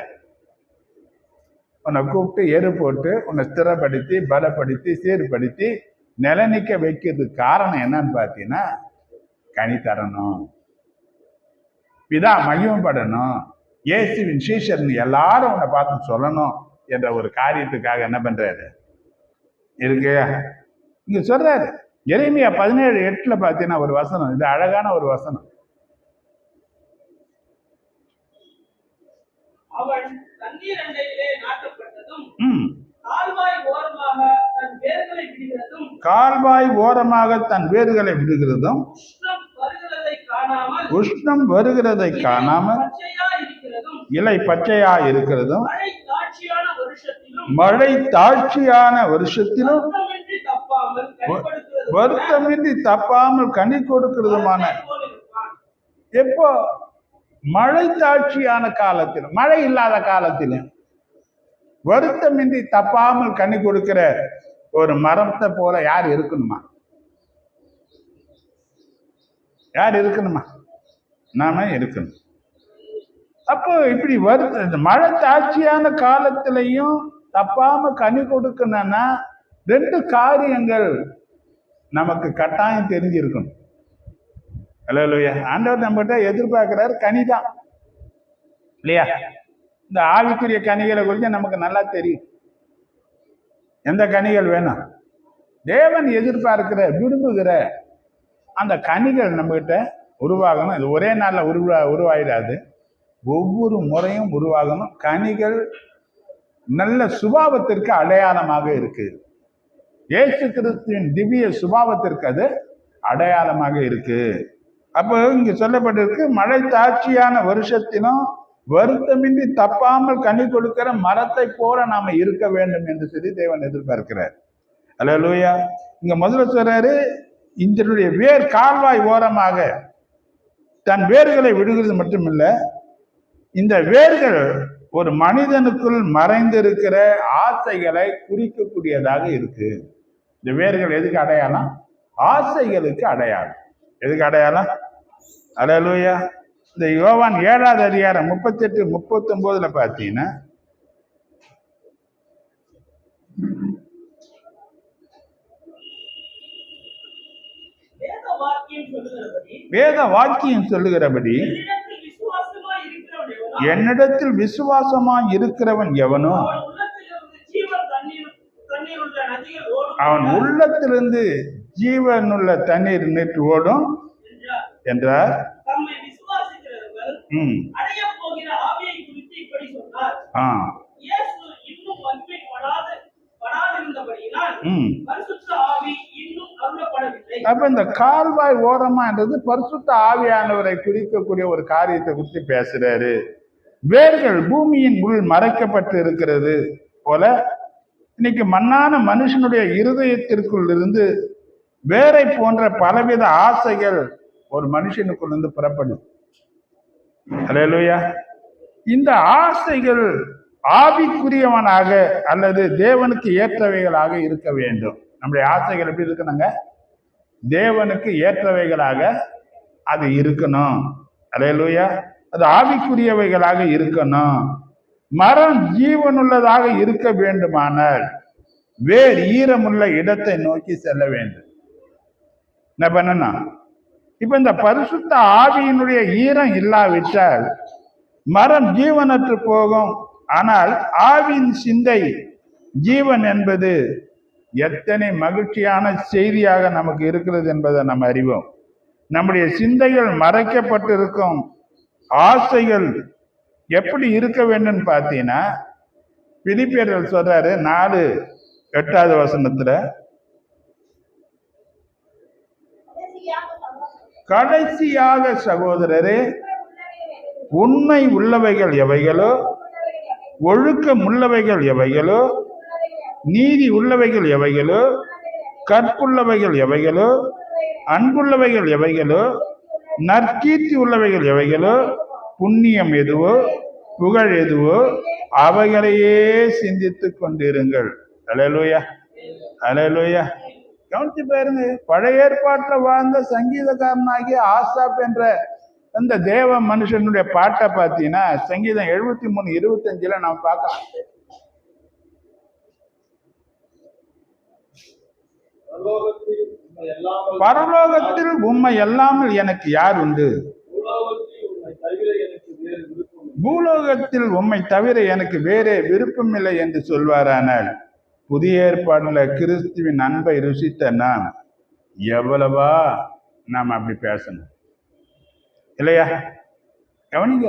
உன்னை கூப்பிட்டு எரு போட்டு உன்னை ஸ்திரப்படுத்தி பலப்படுத்தி சீர்படுத்தி நிலநிக்க வைக்கிறதுக்கு காரணம் என்னன்னு பார்த்தீங்கன்னா, கனி தரணும், பிதா மகிமைப்படணும், இயேசுவின் சீஷர்னு எல்லாரும் உன்னை பார்த்து சொல்லணும் என்ற ஒரு காரியத்துக்காக என்ன பண்றாரு இருக்கு. இங்க சொல்றாரு எரேமியா 17:8 பார்த்தீங்கன்னா ஒரு வசனம், இது அழகான ஒரு வசனம். கால்வாய் ஓரமாக தன் வேர்களை விடுகிறதும் உஷ்ணம் வருகிறதை காணாமல் இலை பச்சையா இருக்கிறதும் மழை தாட்சியான வருஷத்திலும் வருத்தமின்றி தப்பாமல் கனி கொடுக்கிறதுமான. எப்போ? மழை தாட்சியான காலத்திலும் மழை இல்லாத காலத்திலும் வருத்தமின்றி தப்பாமல் கனி கொடுக்கிற ஒரு மரத்தை போல யார் இருக்கணுமா? யார் இருக்கணுமா? நாம இருக்கணும். அப்போ இப்படி மழை தாட்சியான காலத்திலையும் தப்பாம கனி கொடுக்கணும்னா 2 காரியங்கள் நமக்கு கட்டாயம் தெரிஞ்சிருக்கணும். அல்லேலூயா. ஆண்டவர் நம்மகிட்ட எதிர்பார்க்கிறார் கனிதான் இல்லையா? இந்த ஆவிக்குரிய கனிகளை குறித்து நமக்கு நல்லா தெரியும். எந்த கனிகள் வேணும்? தேவன் எதிர்பார்க்கிற விரும்புகிற அந்த கனிகள் நம்மகிட்ட உருவாகணும். இது ஒரே நாள்ல உருவாயிடாது. ஒவ்வொரு முறையும் உருவாகணும். கனிகள் நல்ல சுபாவத்திற்கு அடையாளமாக இருக்கு. இயேசு கிறிஸ்துவின் திவ்ய சுபாவத்திற்கு அது அடையாளமாக இருக்கு. அப்போ இங்க சொல்லப்பட்டிருக்கு, மழை தாட்சியான வருஷத்திலும் வருத்தமின்றி தப்பாமல் கனி கொடுக்கிற மரத்தை போல நாம இருக்க வேண்டும் என்று சொல்லி தேவன் எதிர்பார்க்கிறார். அல்லேலூயா. இங்க முதல்ல சொல்றாரு, இதனுடைய வேர் கால்வாய் ஓரமாக தன் வேர்களை விடுகிறது மட்டுமில்ல, இந்த வேர்கள் ஒரு மனிதனுக்குள் மறைந்திருக்கிற ஆசைகளை குறிக்கக்கூடியதாக இருக்கு. இந்த வேர்கள் எதுக்கு அடையாளம்? ஆசைகளுக்கு அடையாளம். எதுக்கு அடையாளம்? அல்லேலூயா. இந்த யோவான் 7வது அதிகாரம் 38, 39 பார்த்தீங்கன்னா, வேத வாக்கியம் சொல்லுகிறபடி என்னிடத்தில் விசுவாசமாய் இருக்கிறவன் எவனோ அவன் உள்ளத்திலிருந்து ஜீவனுள்ள தண்ணீர் நீட்டு ஓடும் என்றார். அப்ப இந்த கால்வாய் ஓரமான்றது பரிசுத்த ஆவியானவரை குறிக்கக்கூடிய ஒரு காரியத்தை குறித்து பேசுறாரு. வேர்கள் பூமியின் உள் மறைக்கப்பட்டு இருக்கிறது போல இன்னைக்கு மண்ணான மனுஷனுடைய இருதயத்திற்குள் இருந்து வேரை போன்ற பலவித ஆசைகள் ஒரு மனுஷனுக்குள் இருந்து புறப்படும். அல்லேலூயா. இந்த ஆசைகள் ஆவிக்குரியவனாக அல்லது தேவனுக்கு ஏற்றவைகளாக இருக்க வேண்டும். நம்முடைய ஆசைகள் எப்படி இருக்கணுங்க? தேவனுக்கு ஏற்றவைகளாக அது இருக்கணும். அல்லேலூயா. அது ஆவிக்குரியவைகளாக இருக்கணும். மரம் ஜீவனுள்ளதாக இருக்க வேண்டுமானால் வேர் ஈரமுள்ள இடத்தை நோக்கி செல்ல வேண்டும். என்ன பண்ணணும்? இப்ப இந்த பரிசுத்த ஆவியினுடைய ஈரம் இல்லாவிட்டால் மரம் ஜீவனற்று போகும். ஆனால் ஆவியின் சிந்தை ஜீவன் என்பது எத்தனை மகிழ்ச்சியான செய்தியாக நமக்கு இருக்கிறது என்பதை நம்ம அறிவோம். நம்முடைய சிந்தைகள் மறைக்கப்பட்டிருக்கும் ஆசைகள் எப்படி இருக்க வேண்டும் பார்த்தீங்கன்னா, பிலிப்பியர்கள் சொல்றாரு 4:8 கடைசியாக சகோதரரே, உண்மை உள்ளவைகள் எவைகளோ, ஒழுக்கம் உள்ளவைகள் எவைகளோ, நீதி உள்ளவைகள் எவைகளோ, கற்புள்ளவைகள் எவைகளோ, அன்புள்ளவைகள் எவைகளோ, நற்கீர்த்தி உள்ளவைகள் எவைகளோ, புண்ணியம் எதுவோ, புகழ் எதுவோ, அவைகளையே சிந்தித்துக் கொண்டிருங்கள். அல்லேலூயா, அல்லேலூயா. கவனிச்சு பாருங்க, பழைய ஏற்பாட்டில் வாழ்ந்த சங்கீதக்காரனாகிய ஆசாப் என்ற அந்த தேவ மனுஷனுடைய பாட்டை பார்த்தீங்கன்னா, சங்கீதம் 73:25 நாம் பார்க்கலாம். பரலோகத்தில் உம்மை இல்லாமல் எனக்கு யார் உண்டு? பூலோகத்தில் உம்மை தவிர எனக்கு வேறே விருப்பமில்லை என்று சொல்வாரானால், புதிய ஏற்பாடுல கிறிஸ்துவின் அன்பை ருசித்த நாம் எவ்வளவா நாம் அப்படி பேசணும் இல்லையா? கவனிங்க,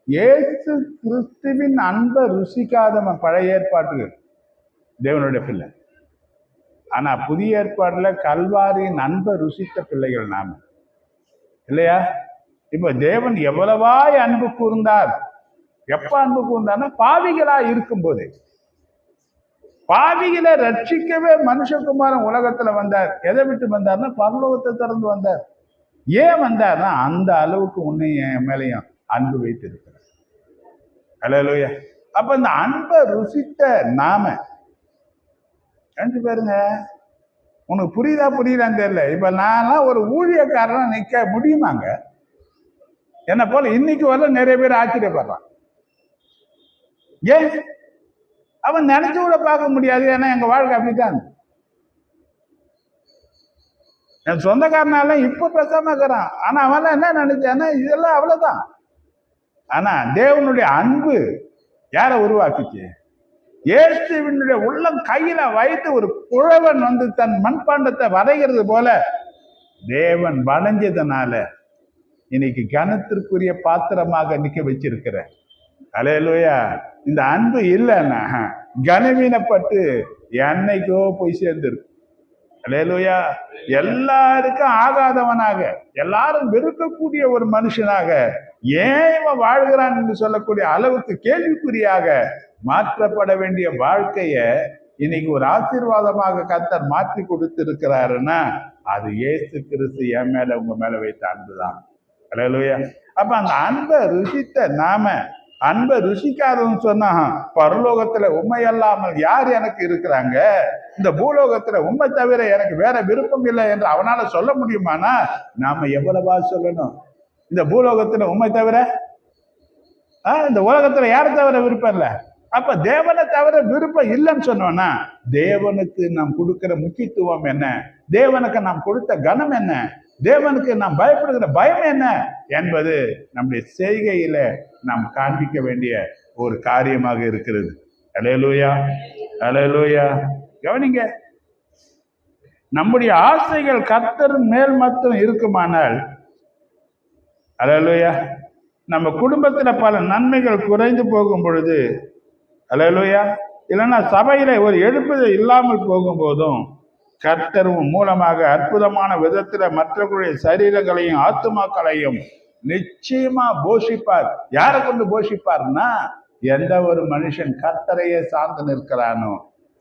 இயேசு கிறிஸ்துவின் அன்பை ருசிக்காதவன் பழைய ஏற்பாட்டுகள் தேவனுடைய பிள்ளை. ஆனா புதிய ஏற்பாடுல கல்வாரியின் அன்பை ருசித்த பிள்ளைகள் நாம இல்லையா? இப்ப தேவன் எவ்வளவாய் அன்பு கூர்ந்தார். எப்ப அன்பு கூர்ந்தார்னா பாவிகளா இருக்கும் போது. பாவிகளை ரட்சிக்கவே மனுஷகுமாரன் உலகத்துல வந்தார். எதை விட்டு வந்தார்னா பரலோகத்தை திறந்து வந்தார். ஏன் வந்தார்னா அந்த அளவுக்கு உன்னையும் என் மேலையும் அன்பு வைத்து இருக்கிறார். அல்லேலூயா. அப்ப இந்த அன்பை ருசித்த நாம கண்டு பாருங்க, உனக்கு புரியுதான்னு தெரியல. இப்ப நான்லாம் ஒரு ஊழியக்காரனா நிக்க முடியுமாங்க? என்ன போல இன்னைக்கு வரல நிறைய பேர் ஆச்சரியப்படுறான். ஏன்? அவன் நினைச்சு கூட பார்க்க முடியாது. ஏன்னா எங்க வாழ்க்கை அப்படித்தான். என் சொந்தக்காரனால இப்ப பேசாம இருக்கிறான். ஆனா அவன் என்ன நினைச்சான்னா இதெல்லாம் அவ்வளவுதான். ஆனா தேவனுடைய அன்பு யாரை உருவாக்குச்சு? இயேசுவினுடைய உள்ளம் கையில வைத்து ஒரு குழவன் வந்து தன் மண்பாண்டத்தை வரைகிறது போல தேவன் வளைஞ்சதுனால இன்னைக்கு கனத்திற்குரிய பாத்திரமாக நிக்க வச்சிருக்கிற. அல்லேலூயா. இந்த அன்பு இல்லைன்னா கனவீனப்பட்டு என்னைக்கோ போய் சேர்ந்துருக்கு. அல்லேலூயா. எல்லாருக்கும் ஆகாதவனாக, எல்லாரும் வெறுக்கக்கூடிய ஒரு மனுஷனாக, ஏன் இவன் வாழ்கிறான் என்று சொல்லக்கூடிய அளவுக்கு கேள்விக்குறியாக மாற்றப்பட வேண்டிய வாழ்க்கைய இன்னைக்கு ஒரு ஆசீர்வாதமாக கர்த்தர் மாற்றி கொடுத்து இருக்கிறாருன்னா அது இயேசு கிறிஸ்து என் மேல உங்க மேல வைத்த அன்புதான். அல்லேலூயா. அப்ப அந்த அன்பை ருசித்த நாம அன்பை ருசிக்காதன்னு சொன்னா, பரலோகத்துல உண்மை அல்லாமல் யார் எனக்கு இருக்கிறாங்க, இந்த பூலோகத்துல உண்மை தவிர எனக்கு வேற விருப்பம் இல்லை என்று அவனால சொல்ல முடியுமானா நாம எவ்வளவா சொல்லணும். இந்த பூலோகத்துல உண்மை தவிர இந்த உலகத்துல யாரை தவிர விருப்பம் இல்லை. அப்ப தேவனை தவிர விருப்பம் இல்லைன்னு சொன்னோம்னா தேவனுக்கு நாம் கொடுக்கிற முக்கியத்துவம் என்ன, தேவனுக்கு நாம் கொடுத்த கனம் என்ன, தேவனுக்கு நாம் பயப்படுகிற பயம் என்ன என்பது நம்முடைய செய்கையில நாம் காண்பிக்க வேண்டிய ஒரு காரியமாக இருக்கிறது. அல்லேலூயா, அல்லேலூயா. கவனிங்க, நம்முடைய ஆசைகள் கர்த்தர் மேல் மட்டும் இருக்குமானால், அல்லேலூயா, நம்ம குடும்பத்துல பல நன்மைகள் குறைந்து போகும் பொழுது, அல்லேலூயா, இல்லைன்னா சபையில ஒரு எழுப்புதல் இல்லாமல் போகும்போதும் கர்த்தர் மூலமாக அற்புதமான விதத்துல மற்றவர்களுடைய சரீரங்களையும் ஆத்துமாக்களையும் நிச்சயமா போஷிப்பார். யாரை கொண்டு போஷிப்பார்னா, எந்த ஒரு மனுஷன் கர்த்தரையே சார்ந்து நிற்கிறானோ,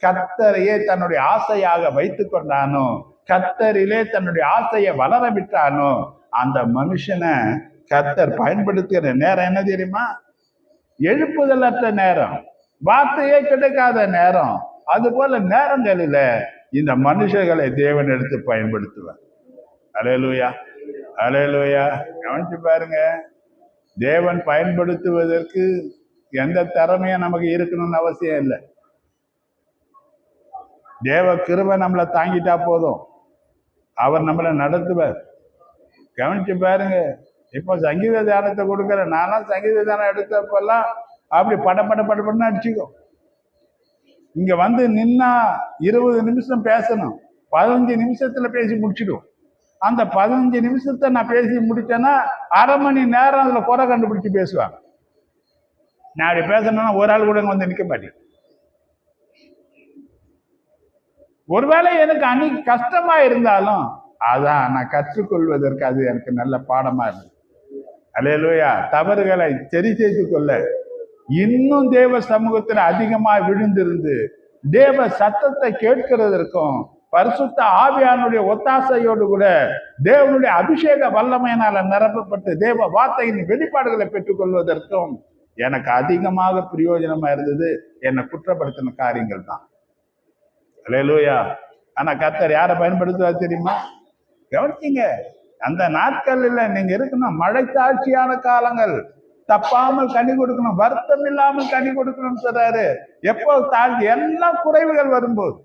கர்த்தரையே தன்னுடைய ஆசையாக வைத்து கொண்டானோ, கர்த்தரிலே தன்னுடைய ஆசையை வளர விட்டானோ, அந்த மனுஷனை கர்த்தர் பயன்படுத்துகிற நேரம் என்ன தெரியுமா? எழுப்புதலற்ற நேரம், வார்த்தையே கிடைக்காத நேரம். அது போல நேரங்களில இந்த மனுஷர்களை தேவன் எடுத்து பயன்படுத்துவார். அல்லேலூயா, அல்லேலூயா. கவனிச்சு பாருங்க, தேவன் பயன்படுத்துவதற்கு எந்த திறமையும் நமக்கு இருக்கணும்னு அவசியம் இல்லை. தேவ கிருபை நம்மளை தாங்கிட்டா போதும், அவர் நம்மளை நடத்துவார். கவனிச்சு பாருங்க, இப்போ சங்கீத தியானத்தை கொடுக்குற, நான்லாம் சங்கீத தியானம் எடுத்தப்பெல்லாம் அப்படி படப்படன்னு அடிச்சுக்கோ. இங்க வந்து நின்னா 20 நிமிஷம் பேசணும், 15 நிமிஷத்துல பேசி முடிச்சிடும். அந்த 15 நிமிஷத்தை நான் பேசி முடிச்சேன்னா அரை மணி நேரம் அதுல குறை கண்டுபிடிச்சு பேசுவாங்க. நான் அப்படி பேசணும்னா ஒரு ஆள் கூட வந்து நிற்க மாட்டேன். ஒருவேளை எனக்கு அன்னைக்கு கஷ்டமா இருந்தாலும் அதான் நான் கற்றுக்கொள்வதற்கு அது எனக்கு நல்ல பாடமா இருக்கு. அல்லேலூயா. தவறுகளை சரி செய்து கொள்ள இன்னும் தேவ சமூகத்தில் அதிகமாக விழுந்திருந்து தேவ சத்தத்தை கேட்கிறதற்கும், பரிசுத்த ஆவியானுடைய ஒத்தாசையோடு கூட தேவனுடைய அபிஷேக வல்லமையினால நிரப்பப்பட்டு தேவ வார்த்தையின் வெளிப்பாடுகளை பெற்றுக் கொள்வதற்கும் எனக்கு அதிகமாக பிரயோஜனமா இருந்தது. என்னை குற்றப்படுத்தின காரியங்கள் தான். அல்லேலூயா. ஆனா கர்த்தர் யாரை பயன்படுத்துவார் தெரியுமா? கவனிச்சீங்க, அந்த நாட்களில் நீங்க இருக்கணும், மழைத்தாட்சியான காலங்கள், தப்பாமல் கனி கொடுக்கணும், வருத்தம் இல்லாமல் கனி கொடுக்கணும்னு சொல்றாரு. எப்போ தாழ்ச்சி, எல்லாம் குறைவுகள் வரும்போது,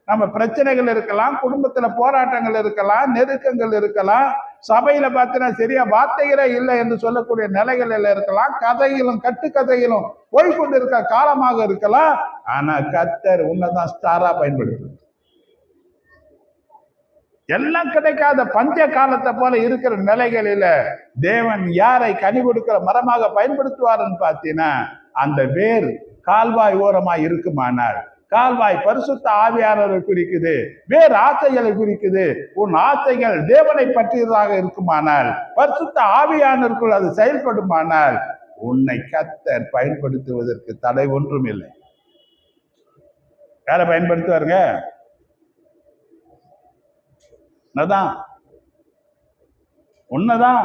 நம்ம பிரச்சனைகள் இருக்கலாம், குடும்பத்துல போராட்டங்கள் இருக்கலாம், நெருக்கங்கள் இருக்கலாம், சபையில பார்த்தீங்கன்னா சரியா வார்த்தைகளே இல்லை என்று சொல்லக்கூடிய நிலைகளில் இருக்கலாம், கதையிலும் கட்டுக்கதையிலும் போய்கொண்டு இருக்க காலமாக இருக்கலாம். ஆனா கர்த்தர் உன்னதான் ஸ்டாரா பயன்படுத்து. எல்லாம் கிடைக்காத பஞ்ச காலத்தை போல இருக்கிற நிலைகளில தேவன் யாரை கனி கொடுக்கிற மரமாக பயன்படுத்துவார்னு பார்த்தீங்கன்னா, அந்த வேர் கால்வாய் ஓரமாய் இருக்குமானால், கால்வாய் பரிசுத்த ஆவியானவரை குறிக்குது, வேறு ஆசைகளை குறிக்குது. உன் ஆசைகள் தேவனை பற்றியதாக இருக்குமானால், பரிசுத்த ஆவியானவருக்குள் அது செயல்படுமானால், உன்னை கர்த்தர் பயன்படுத்துவதற்கு தடை ஒன்றும் இல்லை. யாரை பயன்படுத்துவாருங்க? உன்னதான்.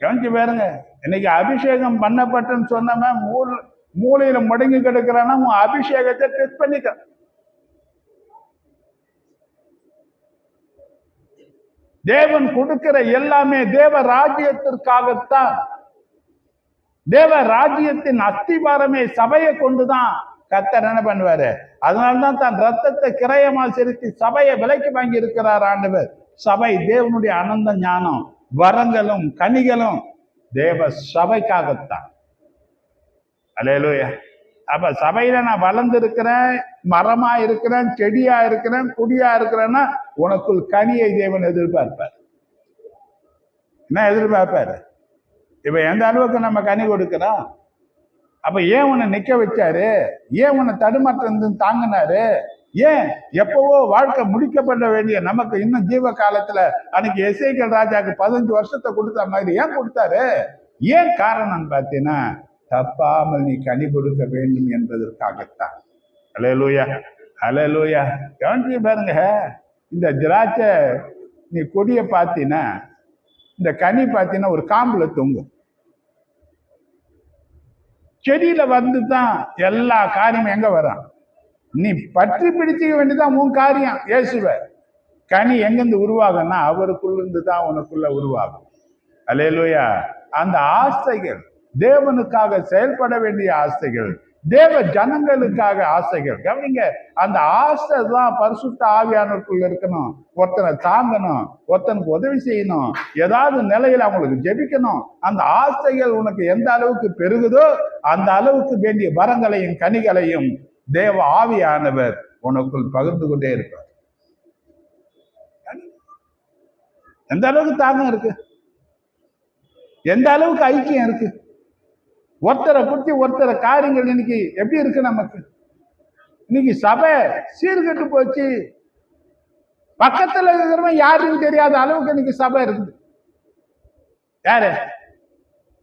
கவனிச்சு பாருங்க, இன்னைக்கு அபிஷேகம் பண்ணப்பட்டுன்னு சொன்னவன் மூலையில முடங்கி கிடக்கிறான்னா உன் அபிஷேகத்தை டெஸ்ட் பண்ணிக்க. தேவன் கொடுக்கிற எல்லாமே தேவ ராஜ்யத்திற்காகத்தான். தேவ ராஜ்யத்தின் அஸ்திவாரமே சபையை கொண்டுதான். கர்த்தர் என்ன பண்ணுவாரு? அதனால்தான் தன் ரத்தத்தை கிரயமால் செலுத்தி சபையை விலைக்கு வாங்கி இருக்கிறார் ஆண்டவர். சபை தேவனுடைய அனந்த ஞானம், வரங்களும் கனிகளும் தேவ சபைக்காகத்தான். அல்லேலூயா. அப்ப சபையில நான் வளர்ந்து இருக்கிறேன், மரமா இருக்கிறேன், செடியா இருக்கிறேன், குடியா இருக்கிறேன்னா உனக்குள் கனியை தேவன் எதிர்பார்ப்பார். என்ன எதிர்பார்ப்பாரு? இப்ப எந்த அளவுக்கு நம்ம கனி கொடுக்கிறோம்? அப்ப ஏன் உன்னை நிக்க வச்சாரு? ஏன் உன்னை தடுமாற்றம் தாங்கினாரு? ஏன் எப்பவோ வாழ்க்கை முடிக்கப்பட வேண்டிய நமக்கு இன்னும் ஜீவ காலத்துல அன்னைக்கு எசேக்கியேல் ராஜாக்கு 15 வருஷத்தை கொடுத்த மாதிரி ஏன் கொடுத்தாரு? ஏன் காரணம் பார்த்தீங்கன்னா, தப்பாமல் நீ கனி கொடுக்க வேண்டும் என்பதற்காகத்தான். அல்லேலூயா, அல்லேலூயா. கவனிச்சு பாருங்க, இந்த திராட்சை நீ கொடிய பார்த்தீங்கன்னா, இந்த கனி பார்த்தீங்கன்னா ஒரு காம்புல தொங்கும். செடியில வந்து தான் எல்லா காரியமும் எங்க வரும்? நீ பற்றி பிடிச்சிக்க வேண்டியதான் உன் காரியம். இயேசுவ கனி எங்கிருந்து உருவாகும்னா அவருக்குள்ள இருந்து தான் உனக்குள்ள உருவாகும். அல்லேலூயா. அந்த ஆசைகள் தேவனுக்காக செயல்பட வேண்டிய ஆசைகள், தேவ ஜனங்களுக்காக ஆசைகள். கவனிங்க, அந்த ஆசை தான் பரிசுத்த ஆவியானவருக்குள்ள இருக்கணும். ஒருத்தனை தாங்கணும், ஒருத்தனுக்கு உதவி செய்யணும், ஏதாவது நிலையில அவங்களுக்கு ஜெபிக்கணும். அந்த ஆசைகள் உனக்கு எந்த அளவுக்கு பெருகுதோ அந்த அளவுக்கு வேண்டிய வரங்களையும் கனிகளையும் தேவ ஆவியானவர் உனக்குள் பகிர்ந்து கொண்டே இருப்பார். எந்த அளவுக்கு தாகம் இருக்கு, எந்த அளவுக்கு ஐக்கியம் இருக்கு, ஒருத்தரை குறித்து ஒருத்தரை காரியங்கள் இன்னைக்கு எப்படி இருக்கு நமக்கு? இன்னைக்கு சபை சீர்கெட்டு போச்சு. பக்கத்துல இருக்கிறவன் யாருன்னு தெரியாத அளவுக்கு இன்னைக்கு சபை இருக்குது. யாரு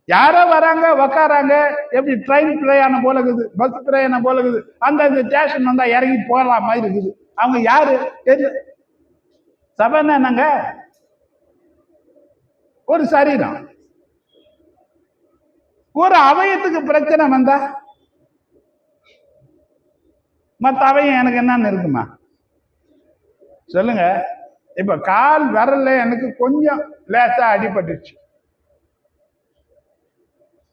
யாரோ வராங்க உக்காராங்க, எப்படி ட்ரெயின் பிரயாணம் போல இருக்குது, பஸ் பிரயாணம் போல இருக்குது. அந்த ஸ்டேஷன் வந்தா இறங்கி போகலாம் மாதிரி இருக்குது. அவங்க யாரு? சபைன்னா என்னங்க? ஒரு சரீரம். ஒரு அவயத்துக்கு பிரச்சனை வந்தா மற்ற அவயம் எனக்கு என்னன்னு இருக்குமா? சொல்லுங்க. இப்ப கால் விரல்ல எனக்கு கொஞ்சம் லேசா அடிபட்டுச்சு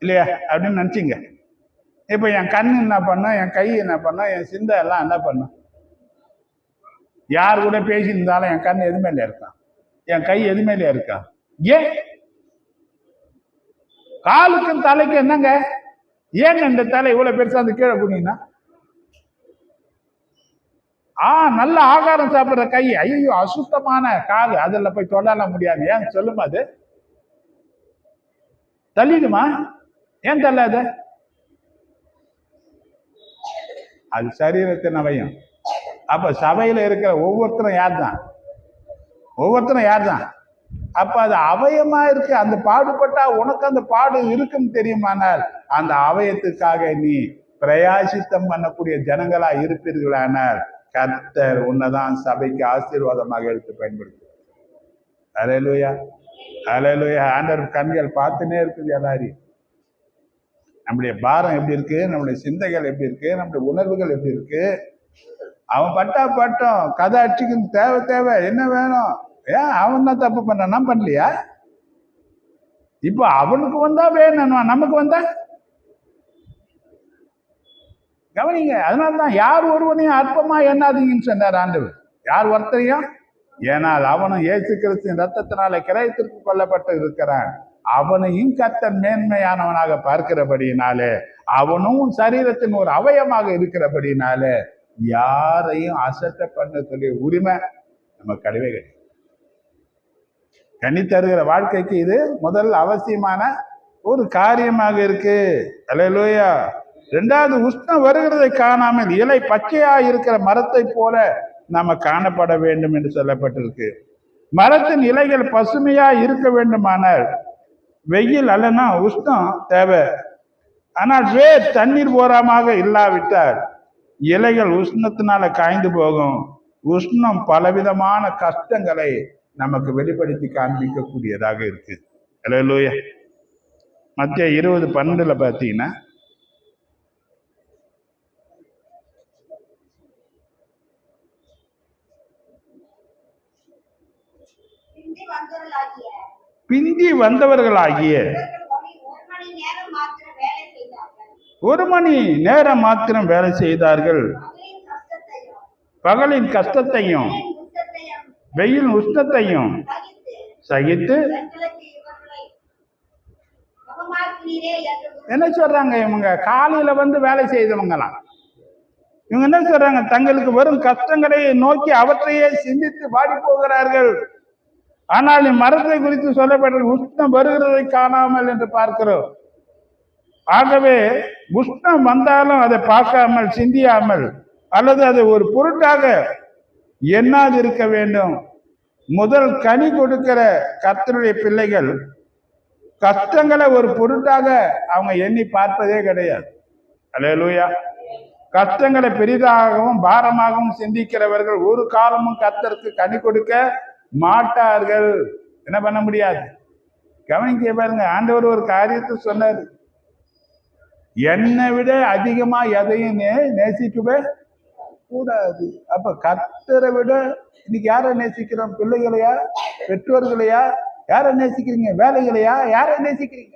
இல்லையா அப்படின்னு நினைச்சிங்க. இப்ப என் கண்ணு என்ன பண்ணும், என் கை என்ன பண்ணும், என் சிந்தை எல்லாம் என்ன பண்ணும்? யார் கூட பேசியிருந்தாலும் என் கண் எது மேல இருக்கா, என் கை எது மேல இருக்கா? ஏன்? காலுக்கும் தலைக்கு என்னங்க? ஏங்க இந்த தலை இவ்வளவு பெருசா அந்த கீழே குனினா? நல்ல ஆகாரம் சாப்பிடுற கை, ஐயோ அசுத்தமான கால், அதுல போய் தொடலாம் முடியாது. ஏன் சொல்லுமா? அது தள்ளிடுமா? ஏன் தள்ளாது? அது சரீரத்தின் அவயம். அப்ப சபையில இருக்கிற ஒவ்வொருத்தரும் யார் தான்? ஒவ்வொருத்தரும் யார் தான்? அப்ப அது அவயமா இருக்கு. அந்த பாடுபட்டா உனக்கு அந்த பாடு இருக்குன்னு தெரியுமானால் அந்த அவயத்துக்காக நீ பிரயாசித்தம் பண்ணக்கூடிய ஜனங்களா இருப்பீர்களானால் கர்த்தர் உன்னதான் சபைக்கு ஆசீர்வாதமாக எடுத்து பயன்படுத்துவார். அல்லேலூயா, அல்லேலூயா. ஆண்டவர் கண்கள் பார்த்துனே இருக்குது எல்லாரையும். நம்முடைய பாரம் எப்படி இருக்கு, நம்முடைய சிந்தைகள் எப்படி இருக்கு, நம்முடைய உணர்வுகள் எப்படி இருக்கு. அவன் பட்டா பட்டம் கதை அடிச்சுக்கு தேவை தேவை என்ன வேணும்? ஏன் அவன் தான் தப்பு பண்ண, நான் பண்ணலையா? இப்ப அவனுக்கு வந்தா வேணும், நமக்கு வந்தா கவனிங்க. அதனால்தான் யார் ஒருவனையும் அற்பமா எண்ணாதீங்கன்னு சொன்னார் ஆண்டவர். யார் ஒருத்தரையும். ஏனால் அவனும் இயேசு கிறிஸ்துவின் ரத்தத்தினால கிரயத்திற்கு கொல்லப்பட்டு இருக்கிறான். அவனையும் கர்த்தர் மேன்மையானவனாக பார்க்கிறபடினாலே, அவனும் சரீரத்தின் ஒரு அவயமாக இருக்கிறபடினாலே யாரையும் அசட்ட பண்ணக்கூடிய உரிமை நம்ம கிடையவே கிடையாது. கனி தருகிற வாழ்க்கைக்கு இது முதல் அவசியமான ஒரு காரியமாக இருக்கு. அல்லேலூயா. இரண்டாவது, உஷ்ணம் வருகிறதை காணாமல் இலை பச்சையா இருக்கிற மரத்தை போல நாம காணப்பட வேண்டும் என்று சொல்லப்பட்டிருக்கு. மரத்தின் இலைகள் பசுமையா இருக்க வேண்டுமானால் வெயில் அல்லனா உஷ்ணம் தேவை. ஆனால் வேர் தண்ணீர் போராமாக இல்லாவிட்டால் இலைகள் உஷ்ணத்தினால காய்ந்து போகும். உஷ்ணம் பலவிதமான கஷ்டங்களை நமக்கு வெளிப்படுத்தி காண்பிக்கக்கூடியதாக இருக்கு. அல்லேலூயா. மத்திய 20:12 பார்த்தீங்கன்னா, பிந்தி வந்தவர்களாகிய 1 மணி நேரம் மாத்திரம் வேலை செய்தார்கள். பகலின் கஷ்டத்தையும் வெயில் உஷ்ணத்தையும் சகித்து என்ன சொல்றாங்க? இவங்க காலையில வந்து வேலை செய்தவங்களாம். இவங்க என்ன சொல்றாங்க? தங்களுக்கு வரும் கஷ்டங்களை நோக்கி அவற்றையே சிந்தித்து வாடி போகிறார்கள். ஆனால் மரத்தை குறித்து சொல்லப்பட்ட உஷ்ணம் வருகிறதை காணாமல் என்று பார்க்கிறோம். ஆகவே உஷ்ணம் வந்தாலும் அதை பார்க்காமல் சிந்தியாமல் அல்லது அதை ஒரு பொருட்டாக எண்ணாது இருக்க வேண்டும். முதல் கனி கொடுக்கிற கர்த்தருடைய பிள்ளைகள் கஷ்டங்களை ஒரு பொருட்டாக அவங்க எண்ணி பார்ப்பதே கிடையாது. அல்லேலூயா. கஷ்டங்களை பெரிதாகவும் பாரமாகவும் சிந்திக்கிறவர்கள் ஒரு காலமும் கர்த்தருக்கு கனி கொடுக்க மாட்டார்கள். என்ன பண்ண முடியாது? கவனிக்க பாருங்க, ஆண்டவர் ஒரு காரியத்தை சொன்னார், என்னை விட அதிகமா எதையும் நேசிக்கவே கூடாது. அப்ப கர்த்தரை விட இன்னைக்கு யாரை நேசிக்கிறோம்? பிள்ளைகளையா, பெற்றோர்களையா? யாரை நேசிக்கிறீங்க? வேலைகளையா? யாரை நேசிக்கிறீங்க?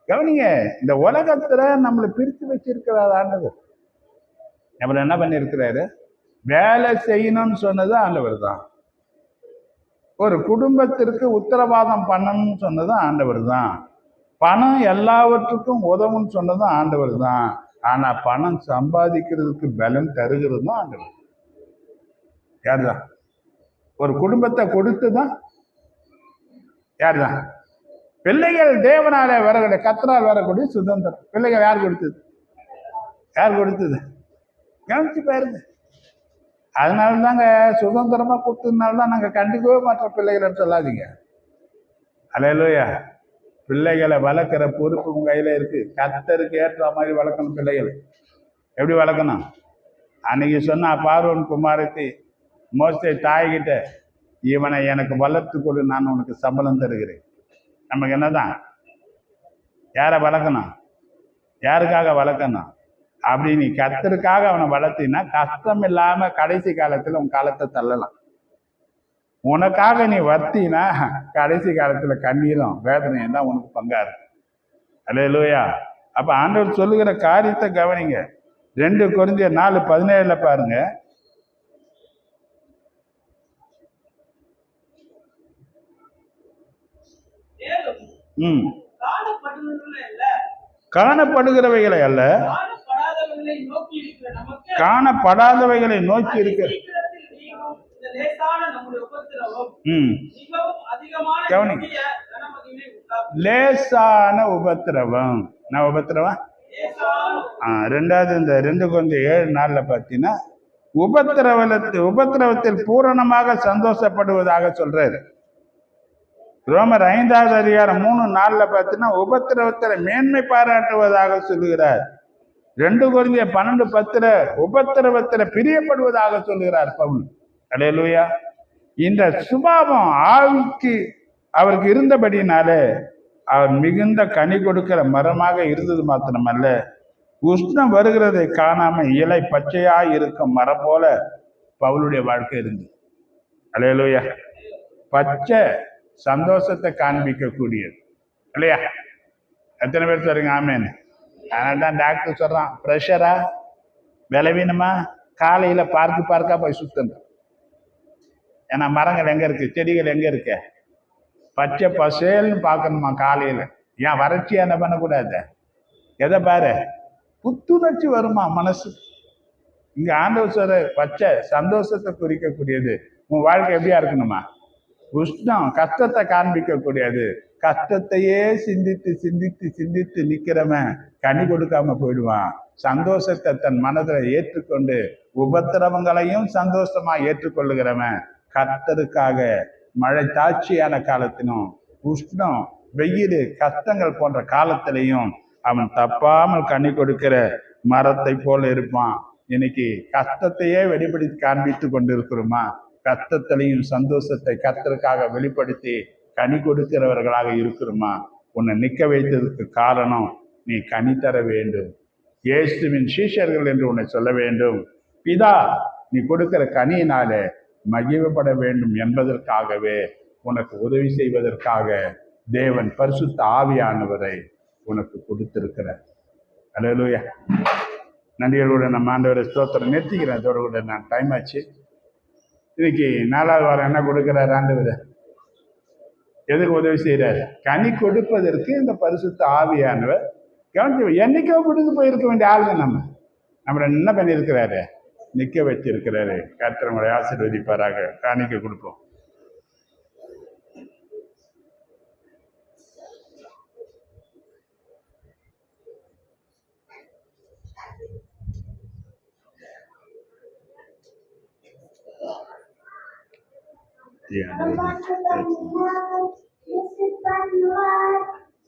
கவனிங்க, இந்த உலகத்துல நம்மளை பிரித்து வச்சிருக்கிறார் ஆண்டவர். நம்மள என்ன பண்ணிருக்கிறாரு? வேலை செய்யணும்னு சொன்னது ஆண்டவர் தான். ஒரு குடும்பத்திற்கு உத்தரவாதம் பண்ணணும்னு சொன்னதும் ஆண்டவர் தான். பணம் எல்லாவற்றுக்கும் உதவுன்னு சொன்னதும் ஆண்டவர் தான். ஆனா பணம் சம்பாதிக்கிறதுக்கு பலன் தருகிறதும் ஆண்டவர். யாருதான்? ஒரு குடும்பத்தை கொடுத்துதான் யாருதான்? பிள்ளைகள் தேவனால வரக்கூடிய, கர்த்தரால் வரக்கூடிய சுதந்திரம். பிள்ளைகள் யார் கொடுத்தது? யார் கொடுத்தது? கவனிச்சு பாருங்க. அதனால தாங்க சுதந்திரமா கொடுத்ததுனால்தான் நாங்க கண்டிக்கவே மாட்டோம் பிள்ளைகளை சொல்லாதீங்க. அல்லேலூயா. பிள்ளைகளை வளர்க்குற பொறுப்பு உங்க கையில இருக்கு. கர்த்தருக்கு ஏற்ற மாதிரி வளர்க்கணும் பிள்ளைகளை. எப்படி வளர்க்கணும்? அன்னைக்கு சொன்னா பார்வோன் குமாரத்தி மோசே தாய்கிட்ட, இவனை எனக்கு வளர்த்து கொடு, நான் உனக்கு சம்பளம் தருகிறேன். நமக்கு என்னதான்? யாரை வளர்க்கணும்? யாருக்காக வளர்க்கணும்? அப்படி நீ கர்த்தருக்காக அவனை வளர்த்தினா கஷ்டம் இல்லாம கடைசி காலத்துல உன் காலத்தை தள்ளலாம். உனக்காக நீ வர்த்தினா கடைசி காலத்துல கண்ணீரும் வேதனையும் தான் உனக்கு பங்கா இருக்கு. அல்லேலூயா. அப்ப ஆண்டவர் சொல்லுகிற காரியத்தை கவனிங்க. 2 கொரிந்தியர் 4:17 பாருங்க. காணப்படுகிறவைகளை அல்ல, காணப்படாதவைகளை நோக்கி இருக்கிற லேசான உபத்திரவம். நான் உபத்திரவம் 2வது இந்த 2 பார்த்தீங்கன்னா உபத்திரவத்தில் பூரணமாக சந்தோஷப்படுவதாக சொல்றாரு. ரோமர் 5வது அதிகாரம் 3:4 பார்த்தீங்கன்னா உபத்திரவத்தில் மேன்மை பாராட்டுவதாக சொல்லுகிறார். 2 கொரிந்தியர் 12:10 உபத்திரவத்தில் பிரியப்படுவதாக சொல்லுகிறார் பவுல். அல்லேலூயா. இந்த சுபாவம் ஆவிக்கு அவருக்கு இருந்தபடினாலே அவர் மிகுந்த கனி கொடுக்கிற மரமாக இருந்தது மாத்திரமல்ல, உஷ்ணம் வருகிறதை காணாம இலை பச்சையாய் இருக்கும் மரம் போல பவுலுடைய வாழ்க்கை இருந்தது. அல்லேலூயா. பச்சை சந்தோஷத்தை காண்பிக்கக்கூடியது இல்லையா? எத்தனை பேர் சொல்றீங்க ஆமேன்னு? அதனால தான் டாக்டர் சொல்றான், ப்ரெஷரா விளைவீனமா காலையில பார்க்கா போய் சுத்தணும். ஏன்னா மரங்கள் எங்க இருக்கு, செடிகள் எங்க இருக்கு, பச்சை பசேல்னு பார்க்கணுமா காலையில. ஏன் வறட்சியா என்ன பண்ணக்கூடாது? எதை பாரு, புத்துணர்ச்சி வருமா மனசு. இங்க ஆண்டவர் சொல்ற பச்சை சந்தோஷத்தை குறிக்கக்கூடியது. உன் வாழ்க்கை எப்படியா இருக்கணுமா? உஷ்ணம் கஷ்டத்தை காண்பிக்கக்கூடியது. கஷ்டத்தையே சிந்தித்து சிந்தித்து சிந்தித்து நிக்கிறவன் கனி கொடுக்காம போயிடுவான். சந்தோஷத்தை தன் மனதில் ஏற்றுக்கொண்டு உபத்திரவங்களையும் சந்தோஷமா ஏற்றுக்கொள்ளுகிறவன் கர்த்தருக்காக மழை தாட்சியான காலத்திலும் உஷ்ணம் வெயில் கஷ்டங்கள் போன்ற காலத்திலையும் அவன் தப்பாமல் கனி கொடுக்கிற மரத்தை போல இருப்பான். இன்னைக்கு கஷ்டத்தையே வெளிப்படுத்தி காண்பித்து கொண்டிருக்கிறோமா? கஷ்டத்திலையும் சந்தோஷத்தை கர்த்தருக்காக வெளிப்படுத்தி கனி கொடுக்கிறவர்களாக இருக்கிறோமா? உன்னை நிற்க வைத்ததுக்கு காரணம் நீ கனி தர வேண்டும். இயேசுவின் சீஷர்கள் என்று உன்னை சொல்ல வேண்டும். பிதா நீ கொடுக்கிற கனியினால மகிழ்வுபட வேண்டும் என்பதற்காகவே உனக்கு உதவி செய்வதற்காக தேவன் பரிசுத்த ஆவியானவரை உனக்கு கொடுத்திருக்கிறார். அல்லேலூயா. நன்றியோட நம்ம ஆண்டவரை ஸ்தோத்திரம் நிறுத்திக்கிறேன். அதோட கூட நான் டைம் ஆச்சு. இன்னைக்கு 4வது வாரம் என்ன கொடுக்கிறார் ஆண்டவர்? எதுக்கு உதவி செய்யறாரு? கனி கொடுப்பதற்கு இந்த பரிசுத்த ஆவியானவர் கவனிச்சு என்னைக்கோ கொடுத்து போயிருக்க வேண்டிய ஆளுங்க நம்மளை என்ன பண்ணியிருக்கிறாரு? நிற்க வச்சிருக்கிறாரு. கர்த்தர் உங்களை ஆசீர்வதிப்பாராக. காணிக்க கொடுப்போம்.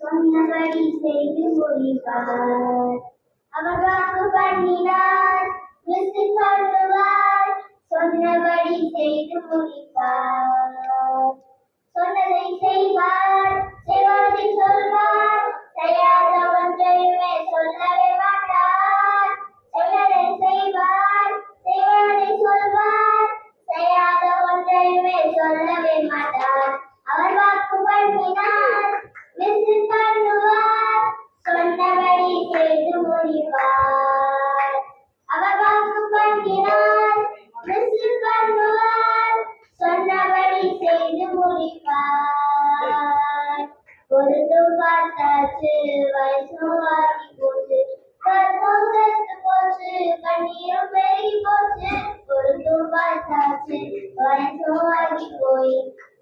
சொன்னபடி செய்து முடிப்பார். அவர் வாக்கு பண்ணினார், விசில் பண்ணுவார், சொன்னபடி செய்து முடிப்பார். சொன்னதை செய்வார், செய்வதை சொல்வார், செய்யாத ஒன்றையுமே சொல்லவே மாட்டார். செய்வதை செய்வார், செய்வதை சொல்வார், செய்யாத ஒன்றையுமே சொல்லவே மாட்டார். அவர் வாக்கு பண்ணினார், விசில் பண்ணுவார், சொன்னபடி செய்து முடிப்பார். அவர் வாக்கு பண்ணினார், விசில் பண்ணுவார், சொன்னபடி செய்து முடிப்பார். பொருத்தும் பார்த்தாச்சு, வயசுமாகி போச்சு, கற்பம் செத்து போச்சு, கண்ணீரும் பெருகி போச்சு. பொருத்தும் பார்த்தாச்சு, வயசுமாகி போய்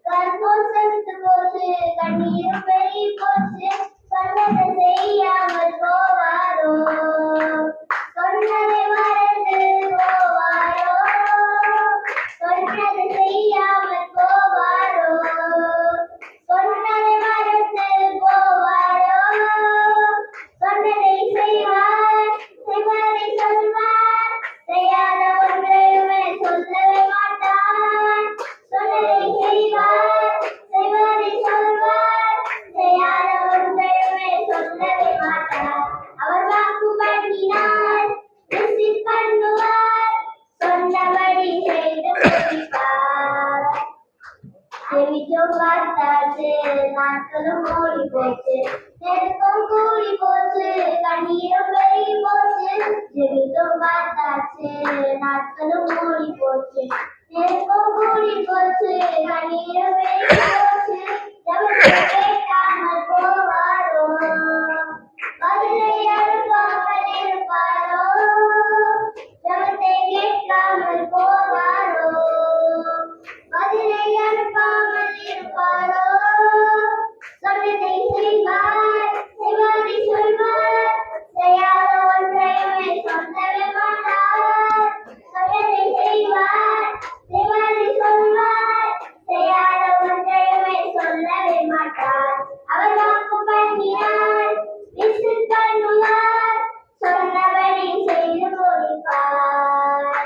கற்பம் செத்து போச்சு, கண்ணீரும் பெருகி போச்சு. சொன்னதை செய்யாமல் போவாரோ, சொன்னதை மறந்து போவாரோ, சொன்னதை செய்யாமல் போவாரோ, சொன்னதை மறந்து போவாரோ. சொன்னதை செய்வார், செய்வதை சொல்வார், செய்யாத ஒன்றையுமே சொல்லவே மாட்டார். சொன்னதை செய்வார், செய்வதை சொல்வார், செய்யாத ஒன்றையுமே சொல்லவே மாட்டார். அவர் வாக்கு பண்ணினார், விசில் பண்ணுவார், சொன்னபடி செய்து முடிப்பார். செவிச்சோம் பார்த்தாச்சு, நாட்களும் ஓடி போச்சு, நெருக்கம் கூடி போச்சு, கண்ணீரும் பெருகி போச்சு. செவிச்சோம் பார்த்தாச்சு, நாட்களும் ஓடி போச்சு, நெருக்கம் கூடி போச்சு, கண்ணீரும் பெருகி போச்சு. எவற்றை கேட்காமல் போவாரோ, பதிலை அனுப்பாமல் இருப்பாரோ, எவற்றை கேட்காமல் போவாரோ, பதிலை அனுப்பாமல் இருப்பாரோ. சொன்னதை செய்வார், செய்வதை சொல்வார், செய்யாத ஒன்றையுமே சொல்லவே மாட்டார். சொன்னதை செய்வார், செய்வதை சொல்வார், செய்யாத ஒன்றையுமே சொல்லவே மாட்டார். அவர் வாக்கு பண்ணினார், விசில் பண்ணுவார், சொன்னபடி செய்து முடிப்பார்.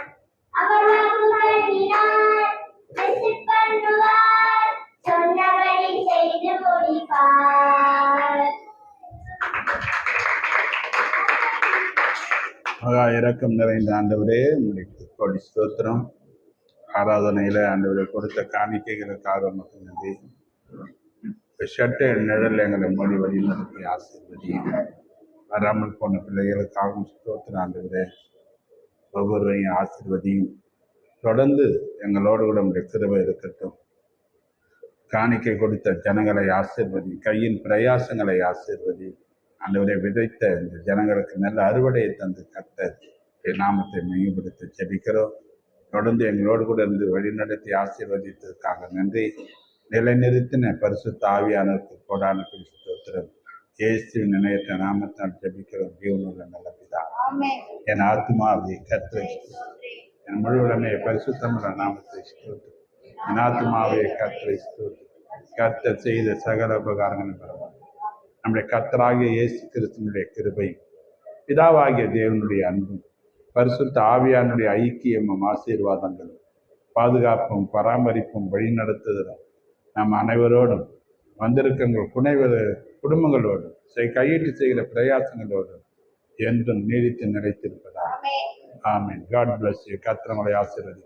அவர் வாக்கு பண்ணினார், விசில் பண்ணுவார், சொன்னபடி செய்து முடிப்பார். மகா இரக்கம் நிறைந்த ஆண்டவரே, உங்களுக்கு கோடி ஸ்தோத்திரம். ஆராதனையில ஆண்டவரை கொடுத்த காணிக்கைகளுக்காக மட்டும் நன்றி. சட்ட நிழல் எங்களை மொழி வழி நடத்தி ஆசீர்வதி. வராமல் போன பிள்ளைகளுக்காகவும் ஸ்தோத்திரம் ஆண்டவரே. ஒவ்வொருவரையும் ஆசீர்வதியும். தொடர்ந்து எங்களோடு கூட உங்களுடைய கிருபை இருக்கட்டும். காணிக்கை கொடுத்த ஜனங்களை ஆசீர்வதி, கையின் பிரயாசங்களை ஆசீர்வதி. ஆண்டவரை விதைத்த இந்த ஜனங்களுக்கு நல்ல அறுவடையை தந்து கர்த்தர் நாமத்தை மேம்படுத்த ஜெபிக்கிறோம். தொடர்ந்து எங்களோடு கூட இருந்து வழிநடத்தி ஆசீர்வதித்ததுக்காக நன்றி. நிலைநிறுத்தின பரிசுத்த ஆவியானவருக்கு கோடான ஸ்தோத்திரம். இயேசுவின் நினைத்த நாமத்தால் ஜெபிக்கிறோம் ஜீவனுள்ள நல்ல பிதா. என் ஆத்மாவை கர்த்தரை, என் முழுவதுமே பரிசுத்தமுள்ள நாமத்தை ஸ்தோத்திரம். என் ஆத்மாவை கர்த்தரை ஸ்தோத்திரம். கர்த்தர் செய்த சகல உபகாரங்களும் பரவாயில்லை. நம்முடைய கர்த்தராகிய இயேசு கிறிஸ்துவனுடைய கிருபை, பிதாவாகிய தேவனுடைய அன்பும், பரிசுத்த ஆவியானுடைய ஐக்கியமும் ஆசீர்வாதங்களும் பாதுகாப்பும் பராமரிப்பும் வழிநடத்துதலும் நம் அனைவரோடும் வந்திருக்கிற குடும்பங்களோடும் கையிட்டு செய்கிற பிரயாசங்களோடும் என்றும் நீடித்து நிலைத்திருப்பதாக. ஆமென். God bless you. கர்த்தர் உங்களை ஆசீர்வதிப்பார்.